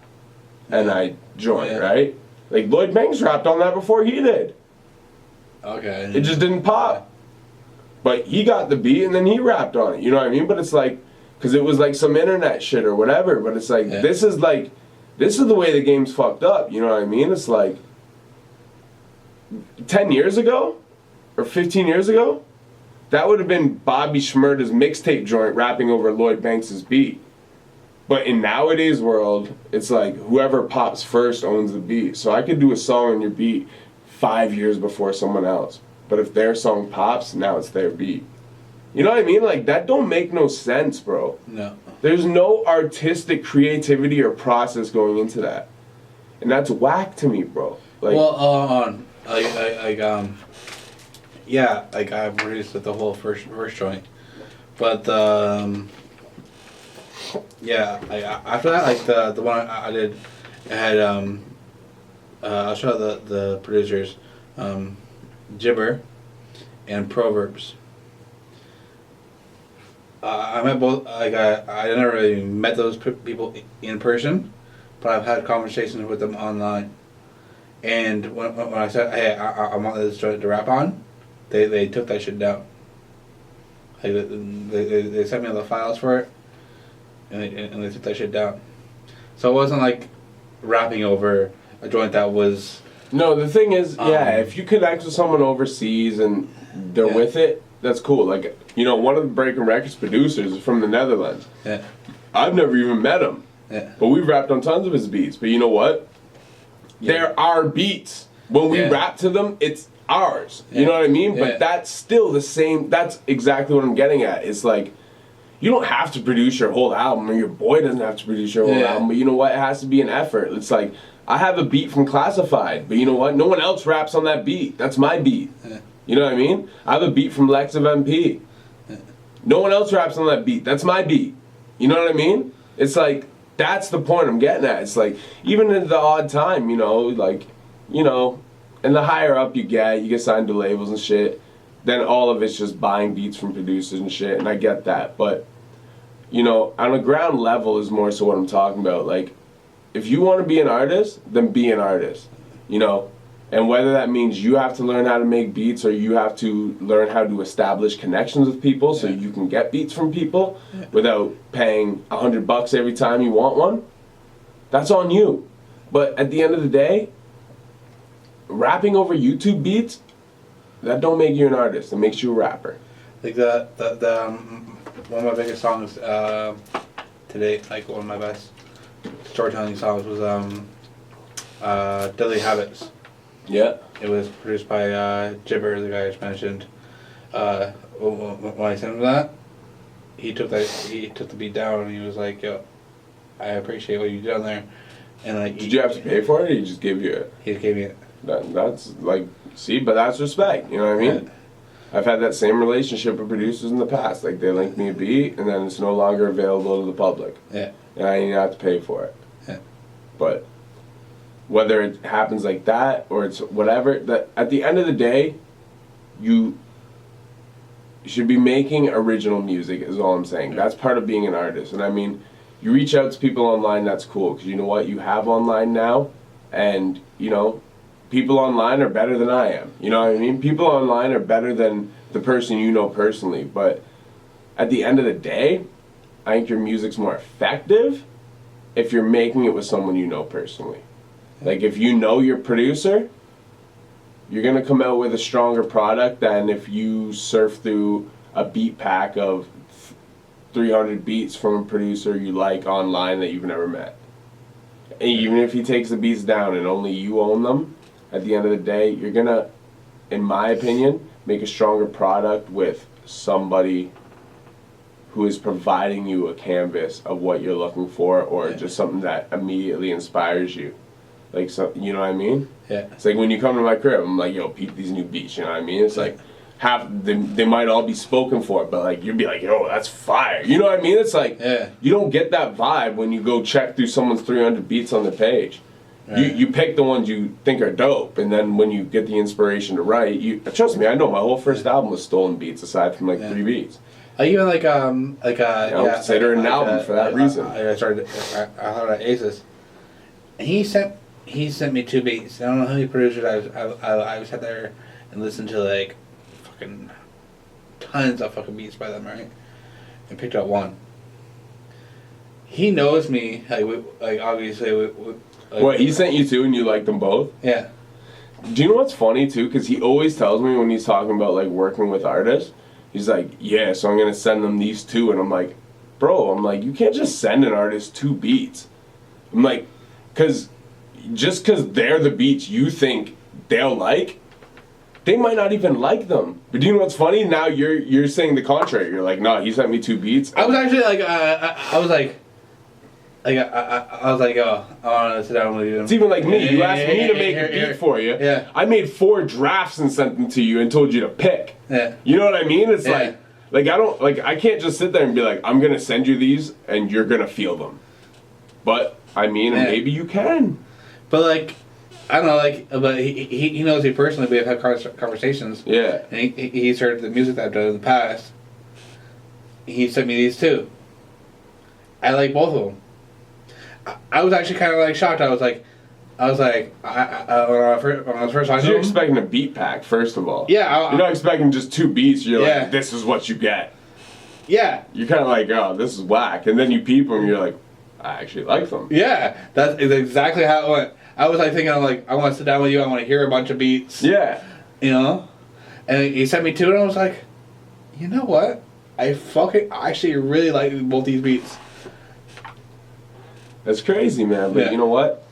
and I joint, right? Like, Lloyd Banks rapped on that before he did. Okay. It just didn't pop. But he got the beat and then he rapped on it, you know what I mean? But it's like, because it was like some internet shit or whatever, but it's like, this is the way the game's fucked up, you know what I mean? It's like, 10 years ago, or 15 years ago, that would have been Bobby Shmurda's mixtape joint rapping over Lloyd Banks' beat. But in nowadays world, it's like, whoever pops first owns the beat. So I could do a song on your beat 5 years before someone else. But if their song pops, now it's their beat. You know what I mean? Like, that don't make no sense, bro. No. There's no artistic creativity or process going into that. And that's whack to me, bro. Like, well, yeah, like I produced the whole first joint. But, yeah, after that, like the one I did, it had, I'll show the producers, Gibber and Proverbs. I met both. Like I never really met those people in person, but I've had conversations with them online. And when I said, "Hey, I want this to rap on," they took that shit down. Like they sent me all the files for it, and they took that shit down. So it wasn't like rapping over a joint that was. No, the thing is, if you connect with someone overseas and they're with it, that's cool. Like, you know, one of the Breaking Records producers is from the Netherlands. Yeah. I've never even met him. Yeah. But we've rapped on tons of his beats. But you know what? Yeah. They're our beats. When we rap to them, it's ours. You know what I mean? But that's still the same. That's exactly what I'm getting at. It's like, you don't have to produce your whole album, or your boy doesn't have to produce your whole album. But you know what? It has to be an effort. It's like, I have a beat from Classified, but you know what? No one else raps on that beat. That's my beat. Yeah. You know what I mean? I have a beat from Lex of MP. Yeah. No one else raps on that beat. That's my beat. You know what I mean? It's like, that's the point I'm getting at. It's like, even in the odd time, like, and the higher up you get signed to labels and shit, then all of it's just buying beats from producers and shit, and I get that. But, on a ground level is more so what I'm talking about. Like, if you want to be an artist, then be an artist, And whether that means you have to learn how to make beats or you have to learn how to establish connections with people so you can get beats from people without paying $100 every time you want one, that's on you. But at the end of the day, rapping over YouTube beats, that don't make you an artist. It makes you a rapper. Like the one of my biggest songs today, like one of my best storytelling songs was Deadly Habits. Yeah. It was produced by Jibber, the guy I just mentioned. When I sent him that, he took the beat down and he was like, "Yo, I appreciate what you did on there." And like, did you have to pay for it, or he just gave you it? He just gave me it. That's like, see, but that's respect. You know what I mean? Yeah. I've had that same relationship with producers in the past. Like, they link me a beat, and then it's no longer available to the public. Yeah. And I didn't have to pay for it. Yeah. But whether it happens like that or it's whatever, that at the end of the day, you should be making original music is all I'm saying. That's part of being an artist. And I mean, you reach out to people online, that's cool, because you know what? You have online now, and, people online are better than I am. You know what I mean? People online are better than the person you know personally. But at the end of the day, I think your music's more effective if you're making it with someone you know personally. Like, if you know your producer, you're going to come out with a stronger product than if you surf through a beat pack of 300 beats from a producer you like online that you've never met. And even if he takes the beats down and only you own them, at the end of the day, you're going to, in my opinion, make a stronger product with somebody who is providing you a canvas of what you're looking for, or just something that immediately inspires you. Like, so, you know what I mean? Yeah. It's like when you come to my crib, I'm like, yo, peep these new beats, you know what I mean? It's like, they might all be spoken for, but like, you'd be like, yo, that's fire. You know what I mean? It's like, you don't get that vibe when you go check through someone's 300 beats on the page. Right. You pick the ones you think are dope, and then when you get the inspiration to write, trust me, I know my whole first album was stolen beats aside from like 3 beats. I even consider it an album for that reason. I thought of Aces. He sent me 2 beats. I don't know how many producers I sat there and listened to like fucking tons of fucking beats by them, right? And picked out one. He knows me, like obviously. What, he sent you 2 and you liked them both? Yeah. Do you know what's funny too? Because he always tells me when he's talking about like working with artists, he's like, yeah, so I'm gonna send them these 2, and I'm like, bro, you can't just send an artist 2 beats. I'm like, just because they're the beats you think they'll like, they might not even like them. But do you know what's funny? Now you're saying the contrary. You're like, no, he sent me 2 beats. I was actually like, I was like, oh, I want to sit down with you. It's even like me. You asked me to make a beat for you. Yeah. I made 4 drafts and sent them to you and told you to pick. Yeah. You know what I mean? It's I can't just sit there and be like, I'm gonna send you these and you're gonna feel them. But I mean, maybe you can. But like, I don't know, but he knows me personally. We've had conversations. Yeah. And he's heard the music that I've done in the past. He sent me these 2. I like both of them. I was actually kind of like shocked. I was like, when I was first talking to him. You're expecting a beat pack, first of all. Yeah. You're not expecting just 2 beats. You're like, this is what you get. Yeah. You're kind of like, oh, this is whack. And then you peep them, you're like, I actually like them. Yeah. That's exactly how it went. I was like thinking, I want to sit down with you. I want to hear a bunch of beats. Yeah. And he sent me 2, and I was like, you know what? I actually really like both these beats. That's crazy, man. But you know what?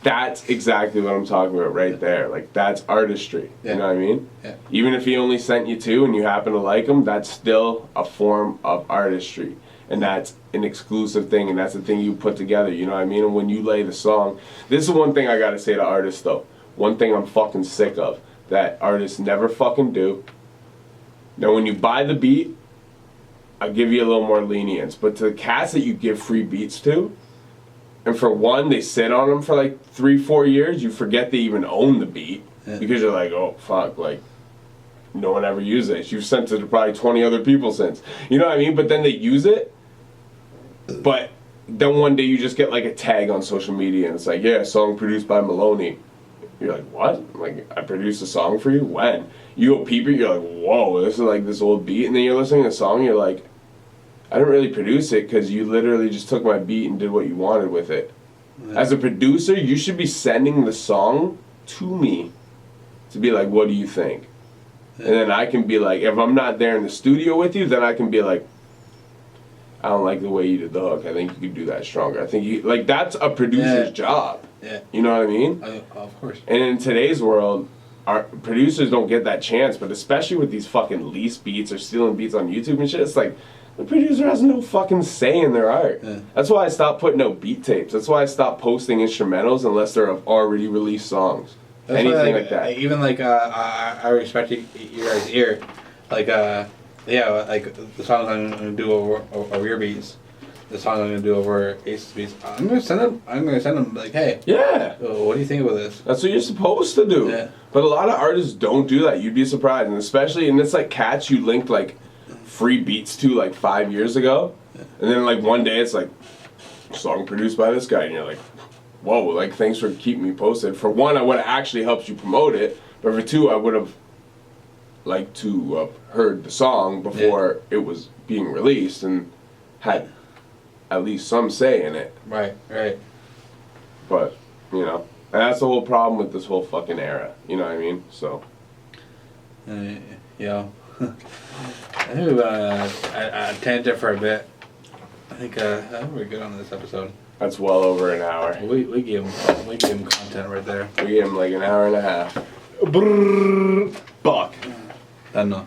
That's exactly what I'm talking about right there. Like, that's artistry. You know what I mean? Yeah. Even if he only sent you 2 and you happen to like them, that's still a form of artistry. And that's an exclusive thing, and that's the thing you put together, you know what I mean? And when you lay the song, this is one thing I gotta say to artists, though. One thing I'm fucking sick of, that artists never fucking do. Now, when you buy the beat, I'll give you a little more lenience. But to the cats that you give free beats to, And for one, they sit on them for like 3-4 years. You forget they even own the beat because you're like, oh fuck, like no one ever used this. You've sent it to probably 20 other people since. You know what I mean? But then they use it. But then one day you just get like a tag on social media and it's like, yeah, song produced by Maloney. You're like, what? Like, I produced a song for you? When? You go peep it, you're like, whoa, this is like this old beat. And then you're listening to a song, you're like, I didn't really produce it because you literally just took my beat and did what you wanted with it. Yeah. As a producer, you should be sending the song to me to be like, what do you think? Yeah. And then I can be like, if I'm not there in the studio with you, then I can be like, I don't like the way you did the hook. I think you could do that stronger. I think you, like, that's a producer's job. Yeah. You know what I mean? Of course. And in today's world, our producers don't get that chance, but especially with these fucking lease beats or stealing beats on YouTube and shit, it's like, the producer has no fucking say in their art. Yeah. That's why I stopped putting out beat tapes. That's why I stopped posting instrumentals unless they're of already released songs. That's anything like that. Even like, I respect your guys' ear. Like, yeah, like the songs I'm gonna do over your beats, the songs I'm gonna do over Ace's beats. I'm gonna send them like, hey, yeah, what do you think about this? That's what you're supposed to do. Yeah. But a lot of artists don't do that. You'd be surprised, and especially, and it's like cats you linked like free beats to like 5 years ago, and then like one day it's like song produced by this guy, and you're like, whoa, like thanks for keeping me posted. For one, I would have actually helped you promote it, but for two, I would have liked to have heard the song before it was being released and had at least some say in it. Right. But, you know, and that's the whole problem with this whole fucking era. You know what I mean? So. Yeah. I think we've a tangent for a bit. I think we're good on this episode. That's well over an hour. We gave him content right there. We gave him like an hour and a half. Brrr, buck. I don't know.